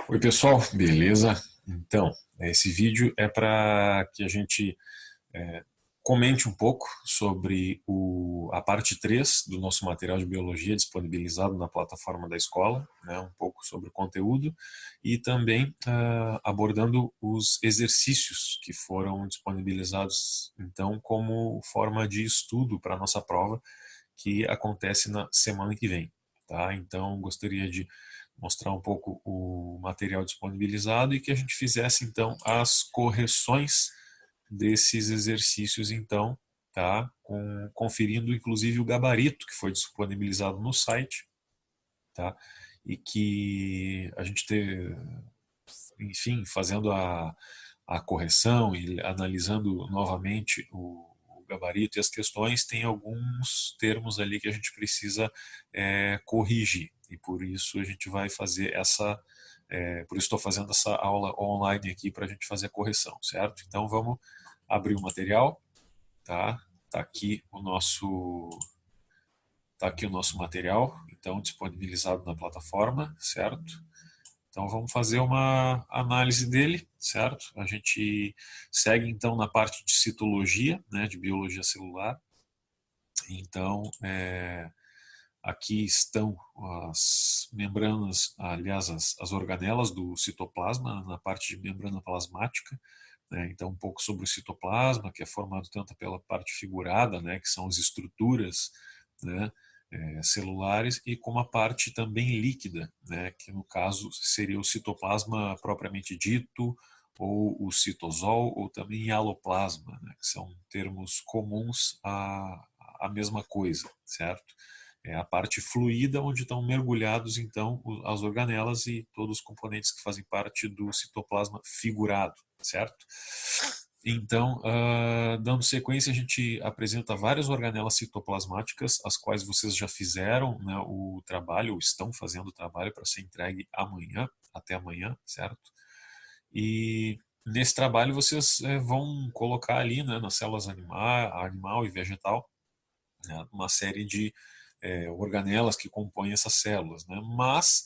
Oi, pessoal, beleza? Então, esse vídeo é para que a gente comente um pouco sobre a parte 3 do nosso material de biologia disponibilizado na plataforma da escola, né, um pouco sobre o conteúdo e também abordando os exercícios que foram disponibilizados, então, como forma de estudo para a nossa prova, que acontece na semana que vem. Tá? Então, gostaria de mostrar um pouco o material disponibilizado e que a gente fizesse então as correções desses exercícios então, tá? Conferindo inclusive o gabarito que foi disponibilizado no site, tá? E que a gente ter, enfim, fazendo a correção e analisando novamente o gabarito e as questões, tem alguns termos ali que a gente precisa corrigir. E por isso a gente vai fazer por isso estou fazendo essa aula online aqui para a gente fazer a correção, certo? Então vamos abrir o material, tá? Tá aqui o nosso material, então disponibilizado na plataforma, certo? Então vamos fazer uma análise dele, certo? A gente segue então na parte de citologia, né, de biologia celular. Então, aqui estão as membranas, aliás, as organelas do citoplasma, na parte de membrana plasmática. Né? Então, um pouco sobre o citoplasma, que é formado tanto pela parte figurada, né, que são as estruturas, né, celulares, e como a parte também líquida, né, que no caso seria o citoplasma propriamente dito, ou o citosol, ou também hialoplasma, né, que são termos comuns à mesma coisa, certo? É a parte fluida onde estão mergulhados então as organelas e todos os componentes que fazem parte do citoplasma figurado, certo? Então, dando sequência, a gente apresenta várias organelas citoplasmáticas, as quais vocês já fizeram, né, o trabalho, ou estão fazendo o trabalho para ser entregue amanhã, até amanhã, certo? E nesse trabalho vocês vão colocar ali, né, nas células animal e vegetal, né, uma série de organelas que compõem essas células. Né? Mas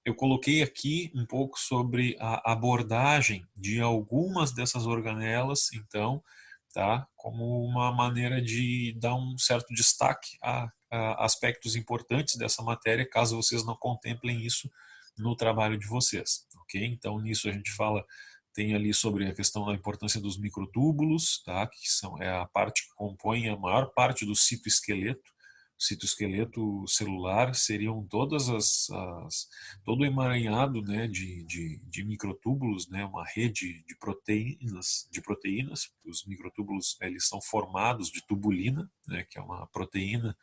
eu coloquei aqui um pouco sobre a abordagem de algumas dessas organelas, então, tá? Como uma maneira de dar um certo destaque a aspectos importantes dessa matéria, caso vocês não contemplem isso no trabalho de vocês, ok? Então, nisso a gente fala tem ali sobre a questão da importância dos microtúbulos, tá? Que é a parte que compõe a maior parte do citoesqueleto. O citoesqueleto celular seriam todo o emaranhado, né, de microtúbulos, né, uma rede de proteínas. Os microtúbulos eles são formados de tubulina, né, que é uma proteína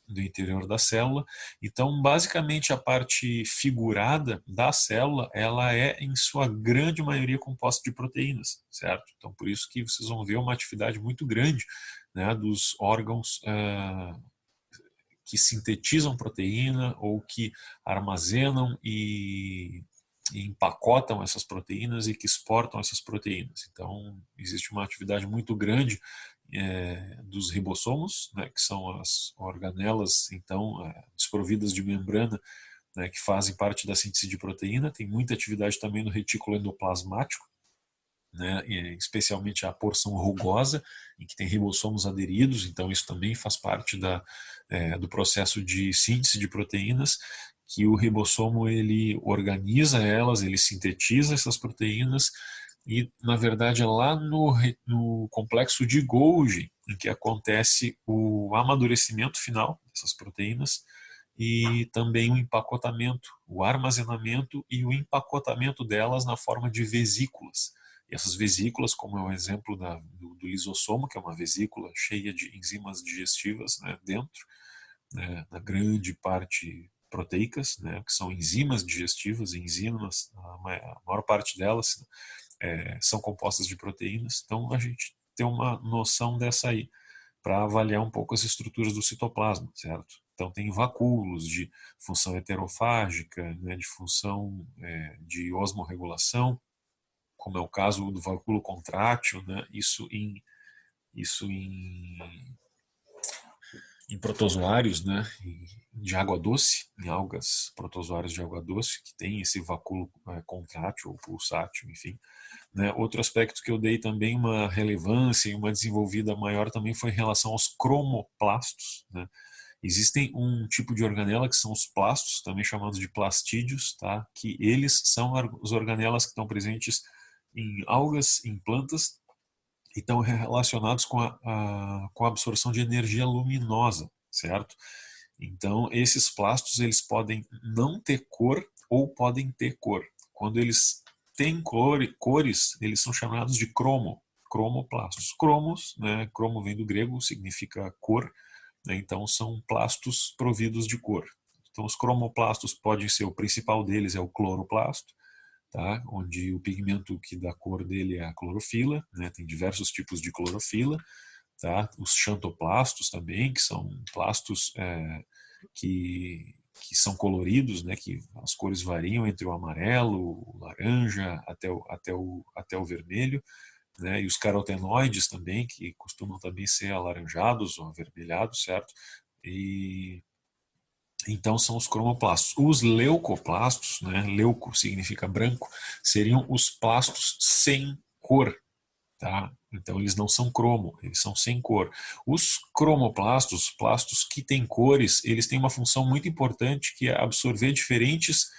do interior da célula. Então, basicamente, a parte figurada da célula, ela é, em sua grande maioria, composta de proteínas, certo? Então, por isso que vocês vão ver uma atividade muito grande, né, dos órgãos que sintetizam proteína ou que armazenam e empacotam essas proteínas e que exportam essas proteínas. Então, existe uma atividade muito grande dos ribossomos, né, que são as organelas então desprovidas de membrana, né, que fazem parte da síntese de proteína. Tem muita atividade também no retículo endoplasmático, né, especialmente a porção rugosa, em que tem ribossomos aderidos, então isso também faz parte do processo de síntese de proteínas, que o ribossomo ele organiza elas, ele sintetiza essas proteínas, e na verdade é lá no complexo de Golgi em que acontece o amadurecimento final dessas proteínas, e também o empacotamento, o armazenamento e o empacotamento delas na forma de vesículas. E essas vesículas, como é o exemplo do lisossomo, que é uma vesícula cheia de enzimas digestivas, né, dentro, né, na grande parte proteicas, né, que são enzimas digestivas, enzimas, a maior parte delas são compostas de proteínas. Então a gente tem uma noção dessa aí para avaliar um pouco as estruturas do citoplasma, certo? Então tem vacúolos de função heterofágica, né, de função de osmorregulação, como é o caso do vacúolo contrátil, né? Isso em em protozoários, né, de água doce, em algas protozoários de água doce, que tem esse vacúolo contrátil ou pulsátil, enfim. Né. Outro aspecto que eu dei também uma relevância e uma desenvolvida maior também foi em relação aos cromoplastos, né. Existem um tipo de organela que são os plastos, também chamados de plastídeos, tá? Que eles são os organelas que estão presentes em algas, em plantas, e estão relacionados com a absorção de energia luminosa, certo? Então, esses plastos eles podem não ter cor ou podem ter cor. Quando eles têm cores, eles são chamados de cromoplastos. Cromos, né? Cromo vem do grego, significa cor, né? Então, são plastos providos de cor. Então, os cromoplastos podem ser, o principal deles é o cloroplasto, tá? Onde o pigmento que dá cor dele é a clorofila, né? Tem diversos tipos de clorofila, tá? Os xantoplastos também, que são plastos que são coloridos, né? Que as cores variam entre o amarelo, o laranja até o vermelho, né? E os carotenoides também, que costumam também ser alaranjados ou avermelhados, certo? E então são os cromoplastos. Os leucoplastos, né? Leuco significa branco, seriam os plastos sem cor, tá? Então eles não são cromo, eles são sem cor. Os cromoplastos, plastos que têm cores, eles têm uma função muito importante que é absorver diferentes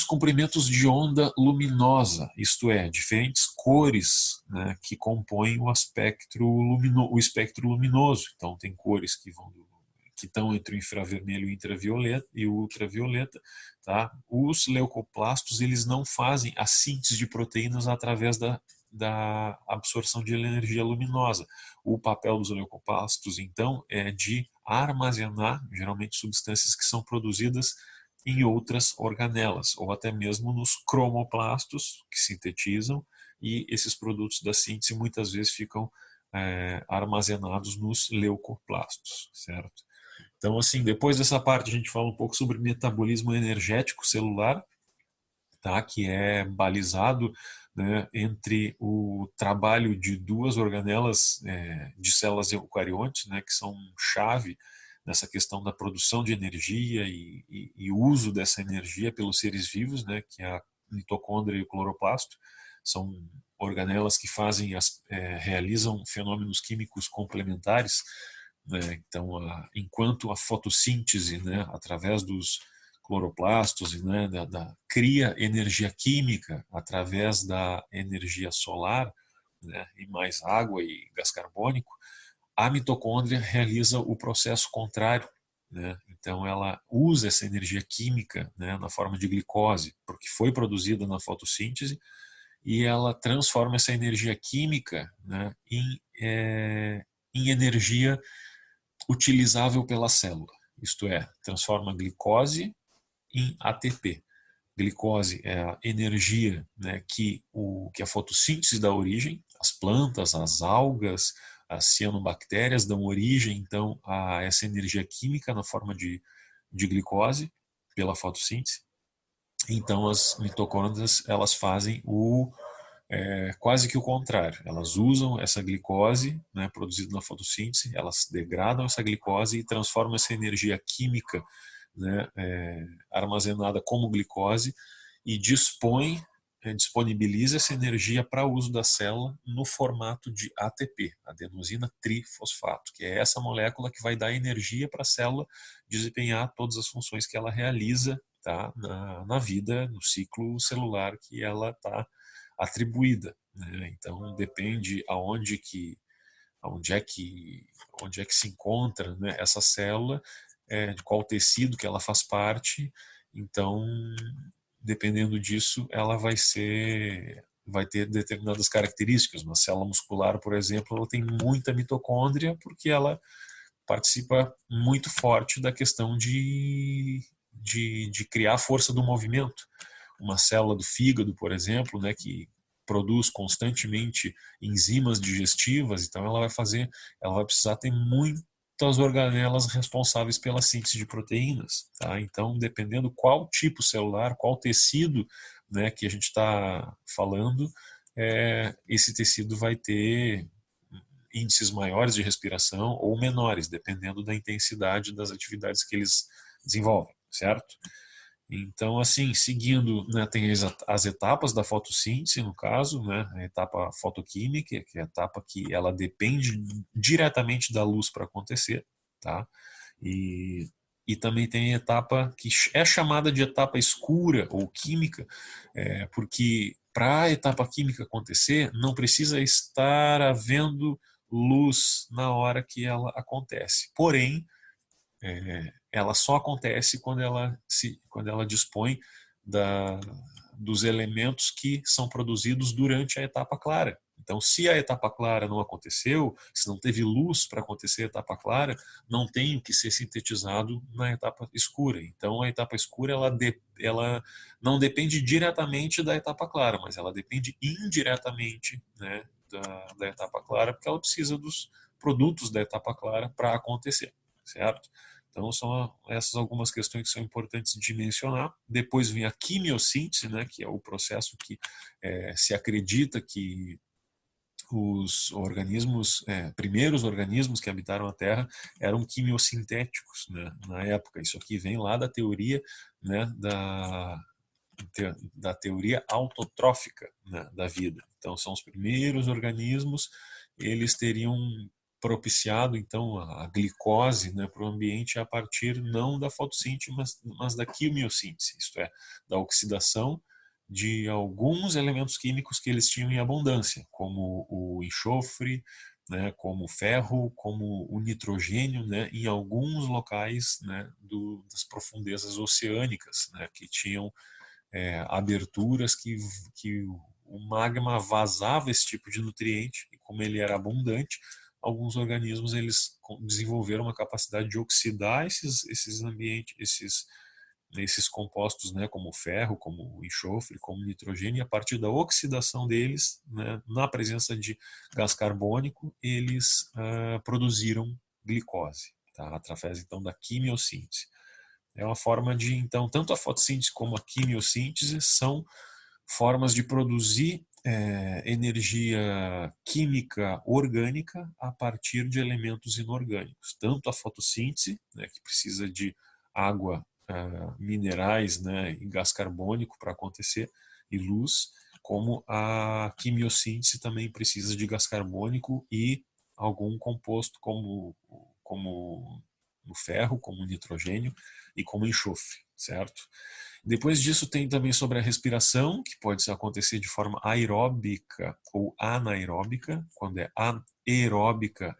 comprimentos de onda luminosa, isto é, diferentes cores, né, que compõem o espectro luminoso. Então tem cores que estão entre o infravermelho e o ultravioleta, tá? Os leucoplastos eles não fazem a síntese de proteínas através da absorção de energia luminosa. O papel dos leucoplastos, então, é de armazenar, geralmente, substâncias que são produzidas em outras organelas, ou até mesmo nos cromoplastos que sintetizam, e esses produtos da síntese muitas vezes ficam armazenados nos leucoplastos, certo? Então, assim, depois dessa parte a gente fala um pouco sobre metabolismo energético celular, tá? Que é balizado, né, entre o trabalho de duas organelas de células eucariontes, né, que são chave nessa questão da produção de energia e uso dessa energia pelos seres vivos, né, que é a mitocôndria e o cloroplasto. São organelas que realizam fenômenos químicos complementares, né? Então, enquanto a fotossíntese, né, através dos cloroplastos, né, cria energia química através da energia solar, né, e mais água e gás carbônico, a mitocôndria realiza o processo contrário, né? Então ela usa essa energia química, né, na forma de glicose, porque foi produzida na fotossíntese, e ela transforma essa energia química, né, em energia utilizável pela célula. Isto é, transforma a glicose em ATP. Glicose é a energia, né, que a fotossíntese dá origem, as plantas, as algas, as cianobactérias dão origem, então, a essa energia química na forma de glicose pela fotossíntese. Então, as mitocôndrias elas fazem quase que o contrário. Elas usam essa glicose, né, produzida na fotossíntese, elas degradam essa glicose e transformam essa energia química, né, armazenada como glicose e disponibiliza essa energia para uso da célula no formato de ATP, adenosina trifosfato, que é essa molécula que vai dar energia para a célula desempenhar todas as funções que ela realiza, tá, na vida, no ciclo celular que ela está atribuída, né? Então depende onde é que se encontra, né, essa célula, de qual tecido que ela faz parte. Então, dependendo disso, ela vai ter determinadas características. Uma célula muscular, por exemplo, ela tem muita mitocôndria porque ela participa muito forte da questão de criar a força do movimento. Uma célula do fígado, por exemplo, né, que produz constantemente enzimas digestivas, então ela vai precisar ter muitas organelas responsáveis pela síntese de proteínas, tá? Então, dependendo qual tipo celular, qual tecido, né, que a gente está falando, esse tecido vai ter índices maiores de respiração ou menores, dependendo da intensidade das atividades que eles desenvolvem, certo? Então, assim, seguindo, né, tem as etapas da fotossíntese, no caso, né, a etapa fotoquímica, que é a etapa que ela depende diretamente da luz para acontecer, tá? E, e também tem a etapa que é chamada de etapa escura ou química, porque para a etapa química acontecer, não precisa estar havendo luz na hora que ela acontece. Porém, ela só acontece quando ela dispõe da, dos elementos que são produzidos durante a etapa clara. Então, se a etapa clara não aconteceu, se não teve luz para acontecer a etapa clara, não tem o que ser sintetizado na etapa escura. Então, a etapa escura ela não depende diretamente da etapa clara, mas ela depende indiretamente, né, da etapa clara, porque ela precisa dos produtos da etapa clara para acontecer, certo? Então, são essas algumas questões que são importantes de mencionar. Depois vem a quimiossíntese, né, que é o processo que se acredita que os organismos, primeiros organismos que habitaram a Terra eram quimiosintéticos, né, na época. Isso aqui vem lá da teoria, né, da teoria autotrófica, né, da vida. Então, são os primeiros organismos, eles teriam propiciado então a glicose, né, para o ambiente a partir não da fotossíntese, mas da quimiossíntese, isto é, da oxidação de alguns elementos químicos que eles tinham em abundância, como o enxofre, né, como o ferro, como o nitrogênio, né, em alguns locais, né, das profundezas oceânicas, né, que tinham aberturas que o magma vazava esse tipo de nutriente, e como ele era abundante, alguns organismos eles desenvolveram uma capacidade de oxidar esses ambientes, esses compostos, né, como o ferro, como o enxofre, como o nitrogênio, e a partir da oxidação deles, né, na presença de gás carbônico, eles produziram glicose, tá, através então da quimiossíntese. É uma forma de, então, tanto a fotossíntese como a quimiossíntese são formas de produzir energia química orgânica a partir de elementos inorgânicos. Tanto a fotossíntese, né, que precisa de água, minerais, né, e gás carbônico para acontecer, e luz, como a quimiossíntese também precisa de gás carbônico e algum composto como o ferro, como o nitrogênio e como o enxofre, certo? Depois disso tem também sobre a respiração, que pode acontecer de forma aeróbica ou anaeróbica. Quando é aeróbica,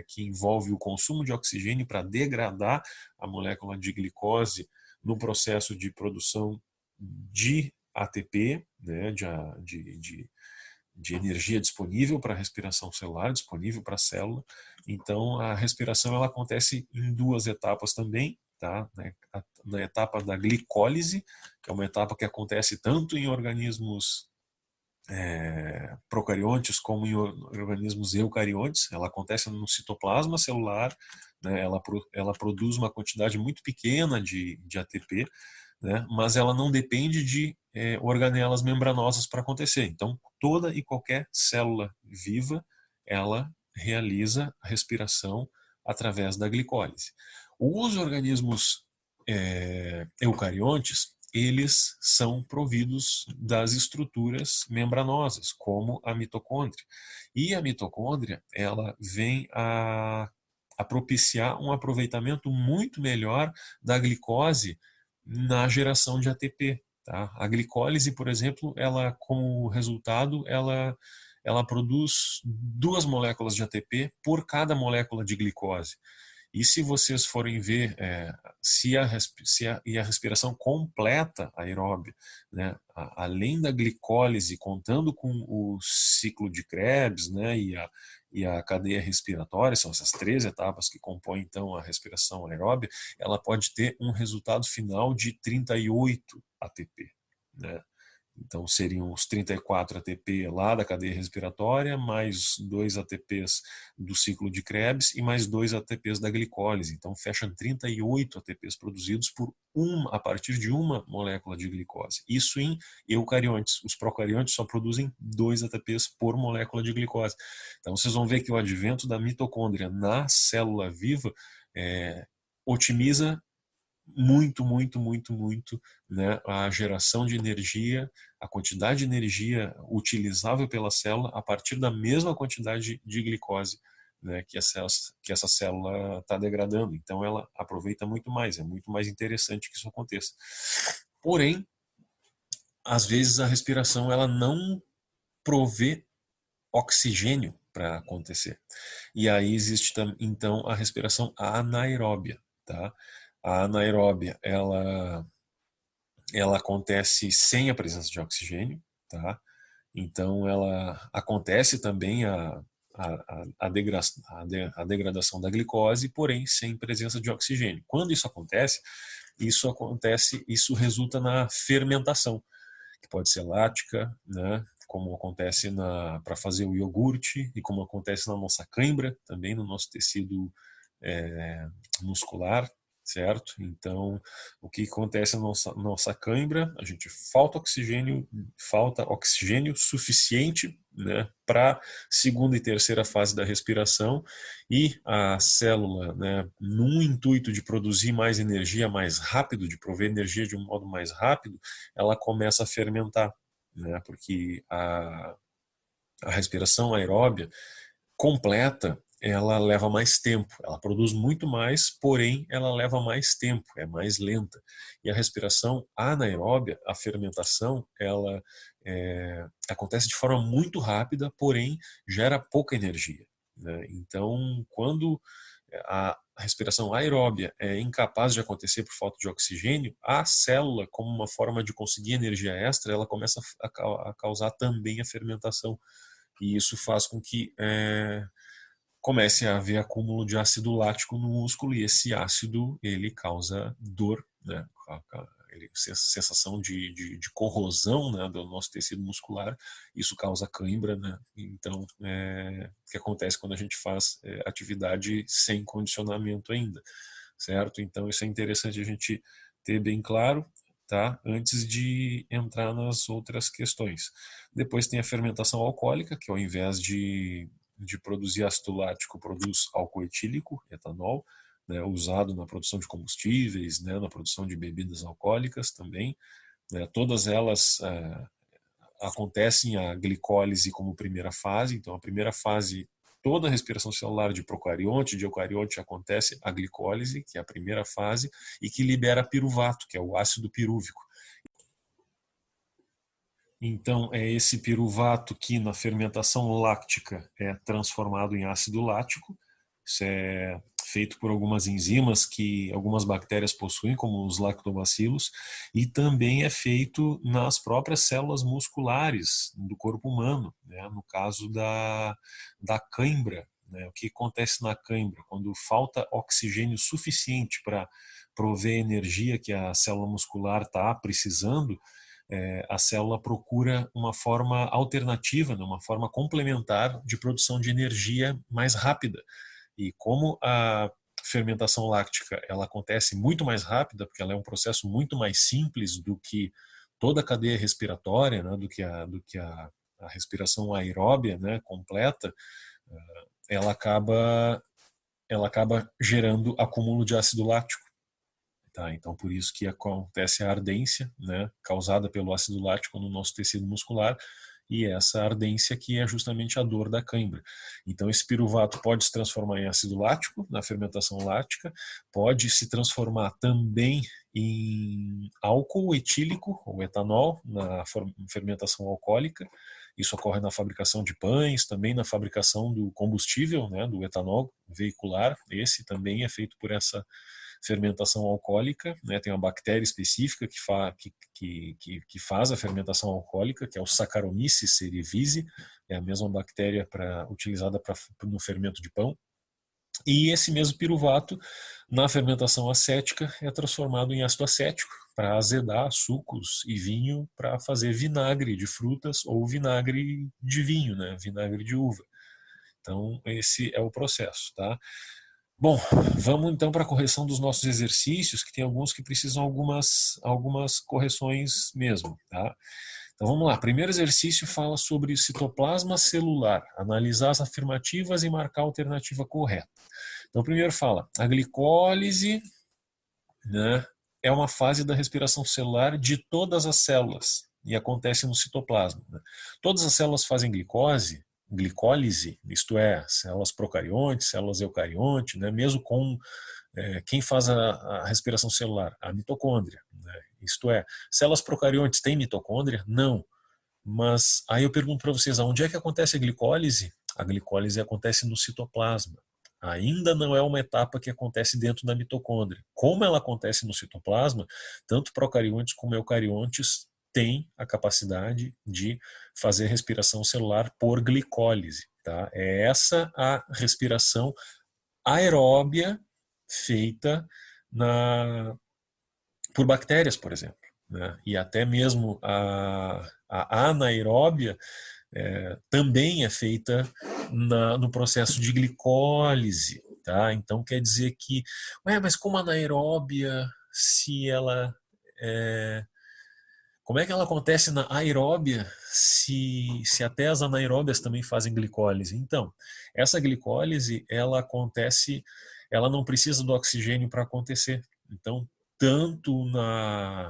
que envolve o consumo de oxigênio para degradar a molécula de glicose no processo de produção de ATP, né, de energia disponível para a respiração celular, disponível para a célula. Então, a respiração ela acontece em duas etapas também, tá? Na etapa da glicólise, que é uma etapa que acontece tanto em organismos procariontes como em organismos eucariontes. Ela acontece no citoplasma celular, né? Ela produz uma quantidade muito pequena de ATP, né? Mas ela não depende de organelas membranosas para acontecer. Então, toda e qualquer célula viva, ela realiza a respiração através da glicólise. Os organismos eucariontes, eles são providos das estruturas membranosas, como a mitocôndria. E a mitocôndria, ela vem a propiciar um aproveitamento muito melhor da glicose na geração de ATP. Tá? A glicólise, por exemplo, ela, como resultado, ela produz 2 moléculas de ATP por cada molécula de glicose. E se vocês forem ver se a respiração completa aeróbia, né, além da glicólise, contando com o ciclo de Krebs, né, e a cadeia respiratória, são essas 3 etapas que compõem então a respiração aeróbia, ela pode ter um resultado final de 38 ATP. Né? Então seriam os 34 ATP lá da cadeia respiratória, mais 2 ATPs do ciclo de Krebs e mais 2 ATPs da glicólise. Então fecham 38 ATPs produzidos a partir de uma molécula de glicose. Isso em eucariontes. Os procariontes só produzem 2 ATPs por molécula de glicose. Então vocês vão ver que o advento da mitocôndria na célula viva otimiza muito, né, a geração de energia, a quantidade de energia utilizável pela célula a partir da mesma quantidade de glicose, né, que essa célula está degradando. Então ela aproveita muito mais, é muito mais interessante que isso aconteça. Porém, às vezes a respiração ela não provê oxigênio para acontecer. E aí existe então a respiração anaeróbia, tá? A anaeróbia, ela acontece sem a presença de oxigênio, tá? Então ela acontece também a degradação da glicose, porém sem presença de oxigênio. Quando isso resulta na fermentação, que pode ser lática, né? Como acontece para fazer o iogurte e como acontece na nossa cãibra, também no nosso tecido muscular, certo? Então, o que acontece na nossa cãibra? A gente falta oxigênio suficiente, né, para segunda e terceira fase da respiração, e a célula, né, num intuito de produzir mais energia mais rápido, de prover energia de um modo mais rápido, ela começa a fermentar, né, porque a respiração aeróbia completa, ela leva mais tempo, ela produz muito mais, porém ela leva mais tempo, é mais lenta. E a respiração anaeróbia, a fermentação, ela acontece de forma muito rápida, porém gera pouca energia, né? Então, quando a respiração aeróbia é incapaz de acontecer por falta de oxigênio, a célula, como uma forma de conseguir energia extra, ela começa a causar também a fermentação. E isso faz com que comece a haver acúmulo de ácido lático no músculo, e esse ácido ele causa dor, né? Sensação de corrosão, né, do nosso tecido muscular. Isso causa cãibra, né? Então, o que acontece quando a gente faz atividade sem condicionamento ainda, certo? Então isso é interessante a gente ter bem claro, tá? Antes de entrar nas outras questões. Depois tem a fermentação alcoólica, que ao invés de produzir ácido lático, produz álcool etílico, etanol, né, usado na produção de combustíveis, né, na produção de bebidas alcoólicas também. Né, todas elas acontecem a glicólise como primeira fase. Então, a primeira fase, toda a respiração celular de procarionte, de eucarionte, acontece a glicólise, que é a primeira fase, e que libera piruvato, que é o ácido pirúvico. Então, é esse piruvato que na fermentação láctica é transformado em ácido lático. Isso é feito por algumas enzimas que algumas bactérias possuem, como os lactobacilos, e também é feito nas próprias células musculares do corpo humano, né? No caso da cãibra, né? O que acontece na cãibra? Quando falta oxigênio suficiente para prover a energia que a célula muscular está precisando, a célula procura uma forma alternativa, né, uma forma complementar de produção de energia mais rápida. E como a fermentação láctica ela acontece muito mais rápida, porque ela é um processo muito mais simples do que toda a cadeia respiratória, né, do que a respiração aeróbia, né, completa, ela acaba gerando acúmulo de ácido lático. Tá? Então, por isso que acontece a ardência, né, causada pelo ácido lático no nosso tecido muscular, e essa ardência que é justamente a dor da cãibra. Então, esse piruvato pode se transformar em ácido lático na fermentação lática, pode se transformar também em álcool etílico ou etanol na fermentação alcoólica. Isso ocorre na fabricação de pães, também na fabricação do combustível, né, do etanol veicular. Esse também é feito por essa fermentação alcoólica, né? Tem uma bactéria específica que faz a fermentação alcoólica, que é o Saccharomyces cerevisiae, é a mesma bactéria utilizada no fermento de pão. E esse mesmo piruvato, na fermentação acética, é transformado em ácido acético, para azedar sucos e vinho para fazer vinagre de frutas ou vinagre de vinho, né? Vinagre de uva. Então, esse é o processo, tá? Bom, vamos então para a correção dos nossos exercícios, que tem alguns que precisam algumas correções mesmo, tá? Então vamos lá. Primeiro exercício fala sobre citoplasma celular, analisar as afirmativas e marcar a alternativa correta. Então primeiro fala, a glicólise, né, é uma fase da respiração celular de todas as células e acontece no citoplasma, né? Todas as células fazem glicólise, isto é, células procariontes, células eucariontes, né, mesmo com quem faz a respiração celular? A mitocôndria, né? Isto é, células procariontes têm mitocôndria? Não. Mas aí eu pergunto para vocês, onde é que acontece a glicólise? A glicólise acontece no citoplasma. Ainda não é uma etapa que acontece dentro da mitocôndria. Como ela acontece no citoplasma, tanto procariontes como eucariontes têm a capacidade de fazer respiração celular por glicólise. Tá? É essa a respiração aeróbia feita por bactérias, por exemplo. Né? E até mesmo a anaeróbia também é feita no processo de glicólise. Tá? Então quer dizer que, mas como a anaeróbia, se ela como é que ela acontece na aeróbia se até as anaeróbias também fazem glicólise? Então, essa glicólise, ela acontece, ela não precisa do oxigênio para acontecer. Então, tanto na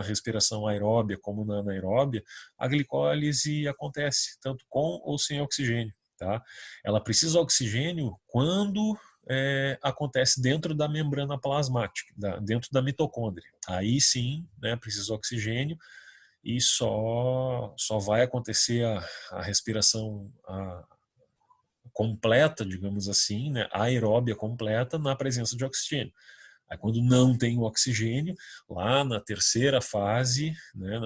respiração aeróbia como na anaeróbia, a glicólise acontece, tanto com ou sem oxigênio. Tá? Ela precisa de oxigênio quando acontece dentro da membrana plasmática, dentro da mitocôndria. Aí sim, né, precisa de oxigênio e só vai acontecer a respiração completa, digamos assim, né, aeróbia completa na presença de oxigênio. Aí quando não tem o oxigênio, lá na terceira fase, né,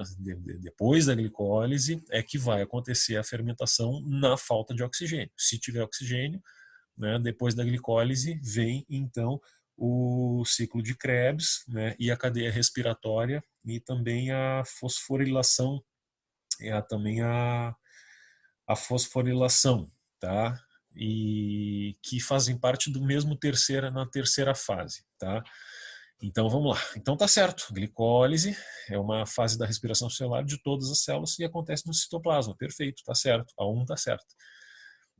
depois da glicólise, é que vai acontecer a fermentação na falta de oxigênio. Se tiver oxigênio, né, depois da glicólise vem então o ciclo de Krebs, né, e a cadeia respiratória e também a fosforilação, também a fosforilação, tá? E que fazem parte do mesmo na terceira fase, tá? Então vamos lá. Então tá certo. Glicólise é uma fase da respiração celular de todas as células e acontece no citoplasma. Perfeito, tá certo. A 1 tá certo.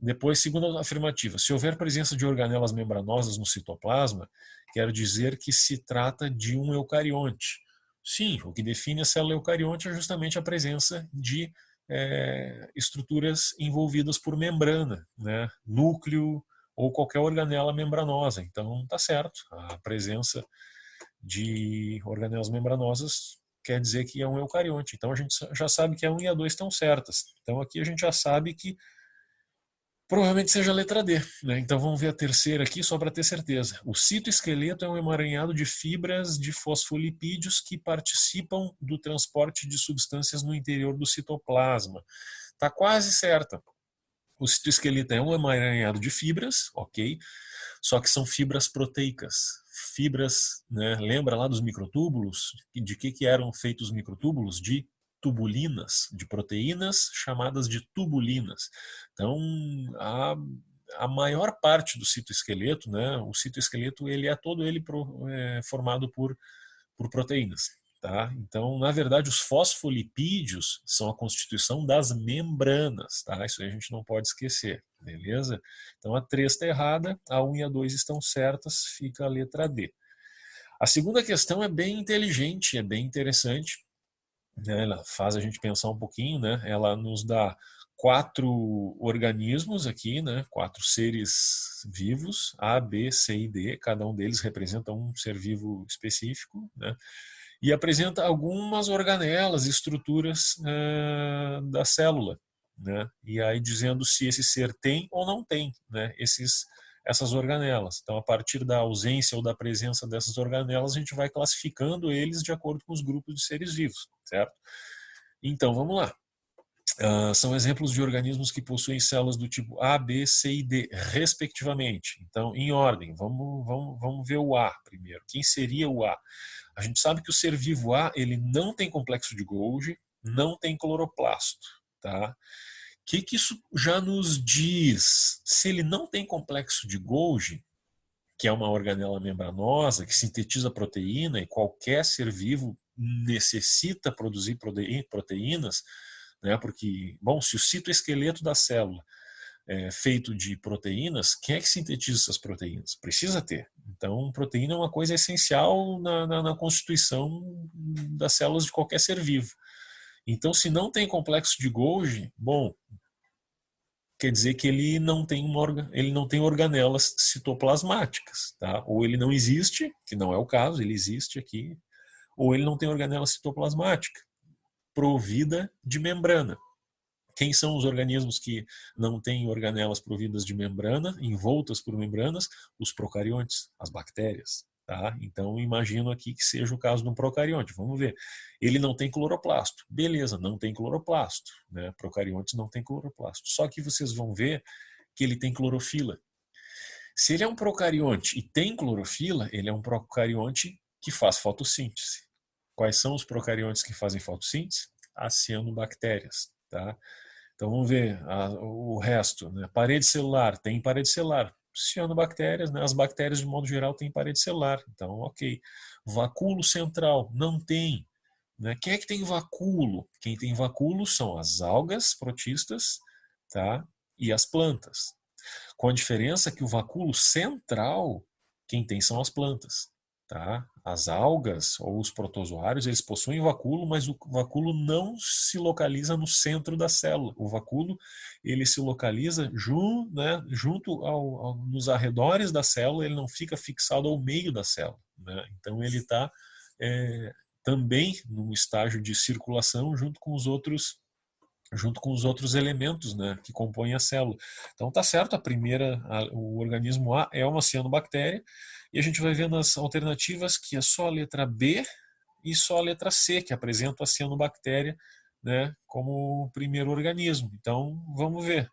Depois, segunda afirmativa, se houver presença de organelas membranosas no citoplasma, quer dizer que se trata de um eucarionte. Sim, o que define a célula eucarionte é justamente a presença de estruturas envolvidas por membrana, né? Núcleo ou qualquer organela membranosa. Então, tá certo. A presença de organelas membranosas quer dizer que é um eucarionte. Então, a gente já sabe que a 1 e a 2 estão certas. Então, aqui a gente já sabe que provavelmente seja a letra D, né? Então vamos ver a terceira aqui só para ter certeza. O citoesqueleto é um emaranhado de fibras de fosfolipídios que participam do transporte de substâncias no interior do citoplasma. Tá quase certa. O citoesqueleto é um emaranhado de fibras, ok? Só que são fibras proteicas. Fibras, né? Lembra lá dos microtúbulos? De que eram feitos os microtúbulos? De tubulinas, de proteínas chamadas de tubulinas. Então, a maior parte do citoesqueleto, né, o citoesqueleto ele é todo ele formado por proteínas. Tá? Então, na verdade, os fosfolipídios são a constituição das membranas. Tá? Isso aí a gente não pode esquecer. Beleza? Então, a 3 está errada, a 1 e a 2 estão certas, fica a letra D. A segunda questão é bem inteligente, é bem interessante. Ela faz a gente pensar um pouquinho, né? Ela nos dá 4 organismos aqui, né? 4 seres vivos, A, B, C e D. Cada um deles representa um ser vivo específico, né? E apresenta algumas organelas, estruturas da célula, né? E aí dizendo se esse ser tem ou não tem, né? Essas organelas. Então, a partir da ausência ou da presença dessas organelas, a gente vai classificando eles de acordo com os grupos de seres vivos, certo? Então, vamos lá. São exemplos de organismos que possuem células do tipo A, B, C e D, respectivamente. Então, em ordem, vamos ver o A primeiro. Quem seria o A? A gente sabe que o ser vivo A ele não tem complexo de Golgi, não tem cloroplasto. Tá? Que isso já nos diz? Se ele não tem complexo de Golgi, que é uma organela membranosa que sintetiza proteína e qualquer ser vivo necessita produzir proteínas, né? Porque, bom, se o citoesqueleto da célula é feito de proteínas, quem é que sintetiza essas proteínas? Precisa ter. Então, proteína é uma coisa essencial na constituição das células de qualquer ser vivo. Então, se não tem complexo de Golgi, bom, quer dizer que ele não tem ele não tem organelas citoplasmáticas, tá? Ou ele não existe, que não é o caso, ele existe aqui, ou ele não tem organela citoplasmática provida de membrana. Quem são os organismos que não têm organelas providas de membrana, envoltas por membranas? Os procariontes, as bactérias. Tá? Então, imagino aqui que seja o caso de um procarionte. Vamos ver. Ele não tem cloroplasto. Beleza, não tem cloroplasto. Né? Procariontes não tem cloroplasto. Só que vocês vão ver que ele tem clorofila. Se ele é um procarionte e tem clorofila, ele é um procarionte que faz fotossíntese. Quais são os procariontes que fazem fotossíntese? As cianobactérias. Tá? Então vamos ver o resto. Né? Parede celular, tem parede celular. Cianobactérias, né? As bactérias de modo geral têm parede celular. Então, ok. Vacúolo central, não tem. Né? Quem é que tem vacúolo? Quem tem vacúolo são as algas protistas, tá? E as plantas. Com a diferença que o vacúolo central, quem tem são as plantas. Tá? As algas ou os protozoários, eles possuem vacúolo, mas o vacúolo não se localiza no centro da célula. O vacúolo ele se localiza junto nos arredores da célula, ele não fica fixado ao meio da célula. Né? Então ele está também num estágio de circulação junto com os outros elementos, né, que compõem a célula. Então tá certo, o organismo A é uma cianobactéria, e a gente vai ver nas alternativas que é só a letra B e só a letra C que apresentam a cianobactéria, né, como primeiro organismo. Então vamos ver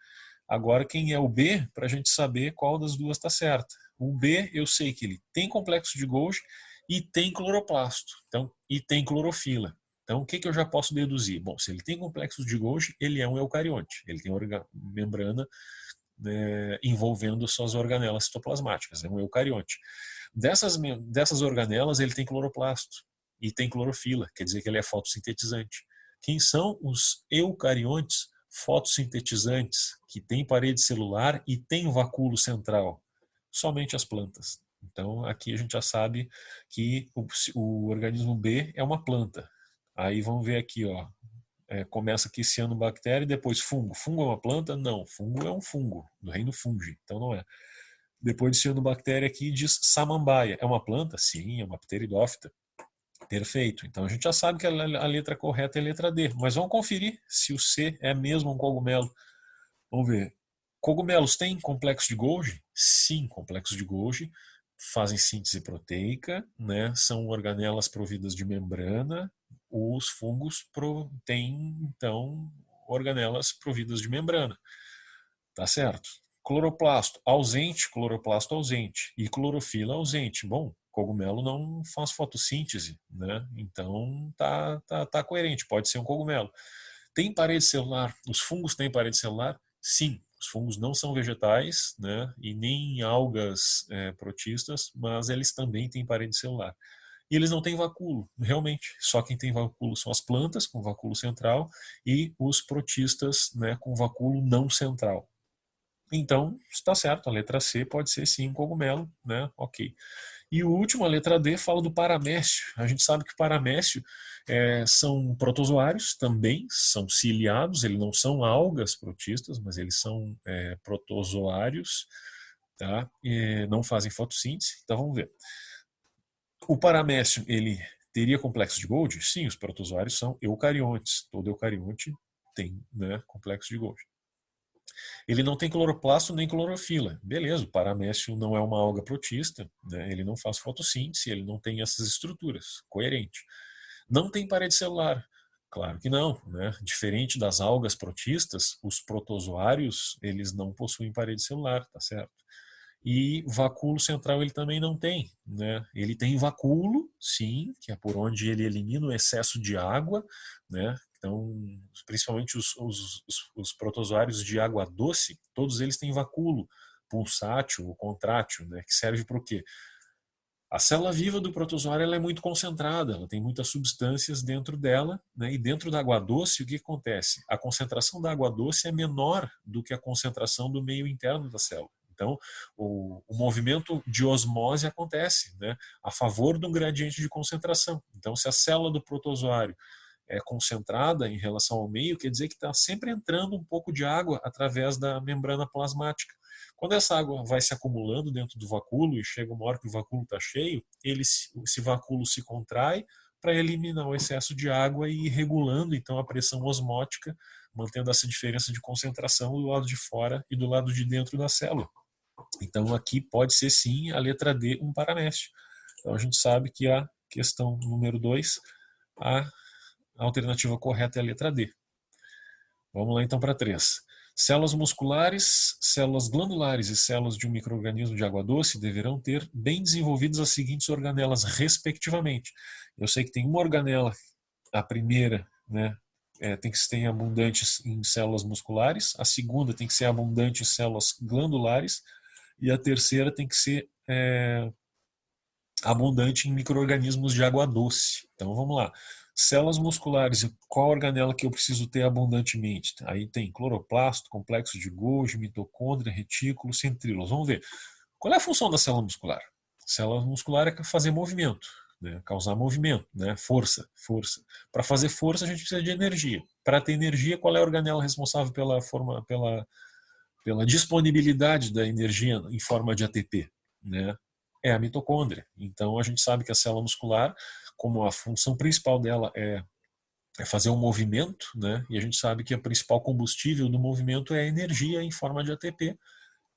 agora quem é o B para a gente saber qual das duas está certa. O B eu sei que ele tem complexo de Golgi e tem cloroplasto, então, e tem clorofila. Então, o que eu já posso deduzir? Bom, se ele tem complexo de Golgi, ele é um eucarionte. Ele tem membrana envolvendo suas organelas citoplasmáticas. É um eucarionte. Dessas organelas, ele tem cloroplasto e tem clorofila, quer dizer que ele é fotossintetizante. Quem são os eucariontes fotossintetizantes que têm parede celular e têm vacúolo central? Somente as plantas. Então, aqui a gente já sabe que o organismo B é uma planta. Aí vamos ver aqui, ó. Começa aqui cianobactéria e depois fungo. Fungo é uma planta? Não, fungo é um fungo, do reino fungi, então não é. Depois de cianobactéria aqui diz samambaia. É uma planta? Sim, é uma pteridófita. Perfeito. Então a gente já sabe que a letra correta é a letra D. Mas vamos conferir se o C é mesmo um cogumelo. Vamos ver. Cogumelos têm complexo de Golgi? Sim, complexo de Golgi. Fazem síntese proteica, né? São organelas providas de membrana. Os fungos têm, então, organelas providas de membrana. Tá certo? Cloroplasto ausente. E clorofila ausente. Bom, cogumelo não faz fotossíntese, né? Então tá coerente, pode ser um cogumelo. Tem parede celular? Os fungos têm parede celular? Sim. Os fungos não são vegetais, né? E nem algas protistas, mas eles também têm parede celular. E eles não têm vacúolo, realmente. Só quem tem vacúolo são as plantas, com vacúolo central, e os protistas, né, com vacúolo não central. Então, está certo, a letra C pode ser sim um cogumelo, né? Ok. E o último, a letra D, fala do paramécio. A gente sabe que o paramécio são protozoários também, são ciliados, eles não são algas protistas, mas eles são protozoários, tá? Não fazem fotossíntese. Então vamos ver. O paramécio, ele teria complexo de Golgi? Sim, os protozoários são eucariontes. Todo eucarionte tem, né, complexo de Golgi. Ele não tem cloroplasto nem clorofila. Beleza, o paramécio não é uma alga protista, né? Ele não faz fotossíntese, ele não tem essas estruturas. Coerente. Não tem parede celular. Claro que não, né? Diferente das algas protistas, os protozoários, eles não possuem parede celular, tá certo? E vacúolo central ele também não tem, né? Ele tem vacúolo, sim, que é por onde ele elimina o excesso de água, né? Então, principalmente os protozoários de água doce, todos eles têm vacúolo pulsátil ou contrátil, né? Que serve para o quê? A célula viva do protozoário ela é muito concentrada, ela tem muitas substâncias dentro dela, né? E dentro da água doce, o que acontece? A concentração da água doce é menor do que a concentração do meio interno da célula. Então, o movimento de osmose acontece, né? A favor do gradiente de concentração. Então, se a célula do protozoário é concentrada em relação ao meio, quer dizer que está sempre entrando um pouco de água através da membrana plasmática. Quando essa água vai se acumulando dentro do vacúolo e chega uma hora que o vacúolo está cheio, esse vacúolo se contrai para eliminar o excesso de água e ir regulando então a pressão osmótica, mantendo essa diferença de concentração do lado de fora e do lado de dentro da célula. Então aqui pode ser sim a letra D um paramécio. Então a gente sabe que a questão número 2, a alternativa correta é a letra D. Vamos lá então para 3. Células musculares, células glandulares e células de um micro-organismo de água doce deverão ter bem desenvolvidas as seguintes organelas, respectivamente. Eu sei que tem uma organela, a primeira, né, tem que ser abundante em células musculares, a segunda tem que ser abundante em células glandulares e a terceira tem que ser abundante em micro-organismos de água doce. Então vamos lá. Células musculares, qual organela que eu preciso ter abundantemente? Aí tem cloroplasto, complexo de Golgi, mitocôndria, retículo, centríolos. Vamos ver. Qual é a função da célula muscular? A célula muscular é fazer movimento, né? Causar movimento, né? Força. Para fazer força a gente precisa de energia. Para ter energia, qual é a organela responsável pela disponibilidade da energia em forma de ATP, né? É a mitocôndria. Então a gente sabe que a célula muscular, como a função principal dela é fazer um movimento, né? E a gente sabe que a principal combustível do movimento é a energia em forma de ATP,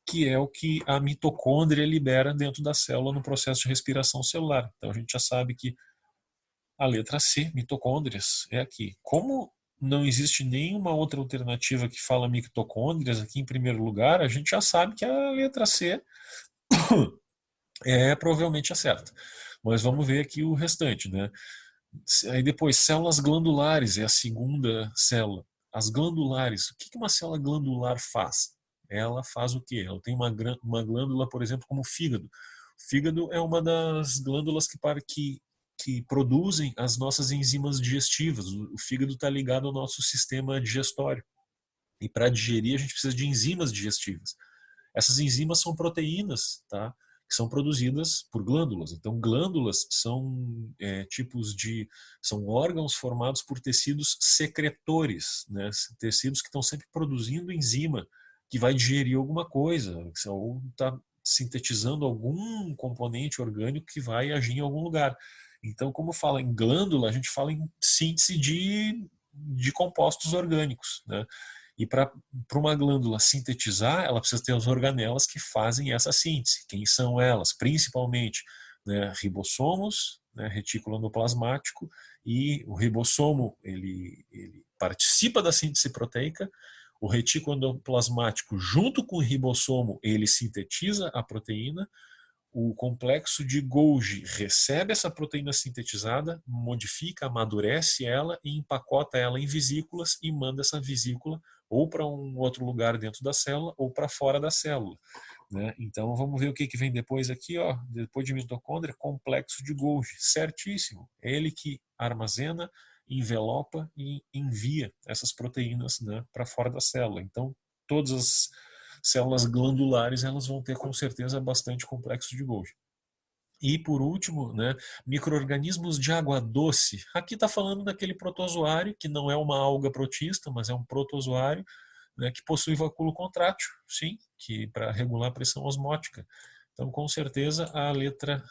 que é o que a mitocôndria libera dentro da célula no processo de respiração celular. Então a gente já sabe que a letra C, mitocôndrias, é aqui. Como não existe nenhuma outra alternativa que fala mitocôndrias aqui em primeiro lugar, a gente já sabe que a letra C é provavelmente a certa. Mas vamos ver aqui o restante, né? Aí depois, células glandulares é a segunda célula. As glandulares, o que uma célula glandular faz? Ela faz o quê? Ela tem uma glândula, por exemplo, como o fígado. O fígado é uma das glândulas que produzem as nossas enzimas digestivas. O fígado está ligado ao nosso sistema digestório. E para digerir, a gente precisa de enzimas digestivas. Essas enzimas são proteínas, tá? Que são produzidas por glândulas. Então, glândulas são são órgãos formados por tecidos secretores, né? Tecidos que estão sempre produzindo enzima que vai digerir alguma coisa, ou está sintetizando algum componente orgânico que vai agir em algum lugar. Então, como fala em glândula, a gente fala em síntese de compostos orgânicos, né? E para uma glândula sintetizar, ela precisa ter as organelas que fazem essa síntese. Quem são elas? Principalmente, né, ribossomos, né, retículo endoplasmático, e o ribossomo ele participa da síntese proteica, o retículo endoplasmático, junto com o ribossomo, ele sintetiza a proteína, o complexo de Golgi recebe essa proteína sintetizada, modifica, amadurece ela e empacota ela em vesículas e manda essa vesícula ou para um outro lugar dentro da célula ou para fora da célula, né? Então vamos ver o que vem depois aqui, ó, depois de mitocôndria, complexo de Golgi, certíssimo. É ele que armazena, envelopa e envia essas proteínas, né, para fora da célula. Então todas as células glandulares elas vão ter com certeza bastante complexo de Golgi. E por último, né, micro-organismos de água doce. Aqui está falando daquele protozoário, que não é uma alga protista, mas é um protozoário, né, que possui vacúolo contrátil, sim, que para regular a pressão osmótica. Então, com certeza, a letra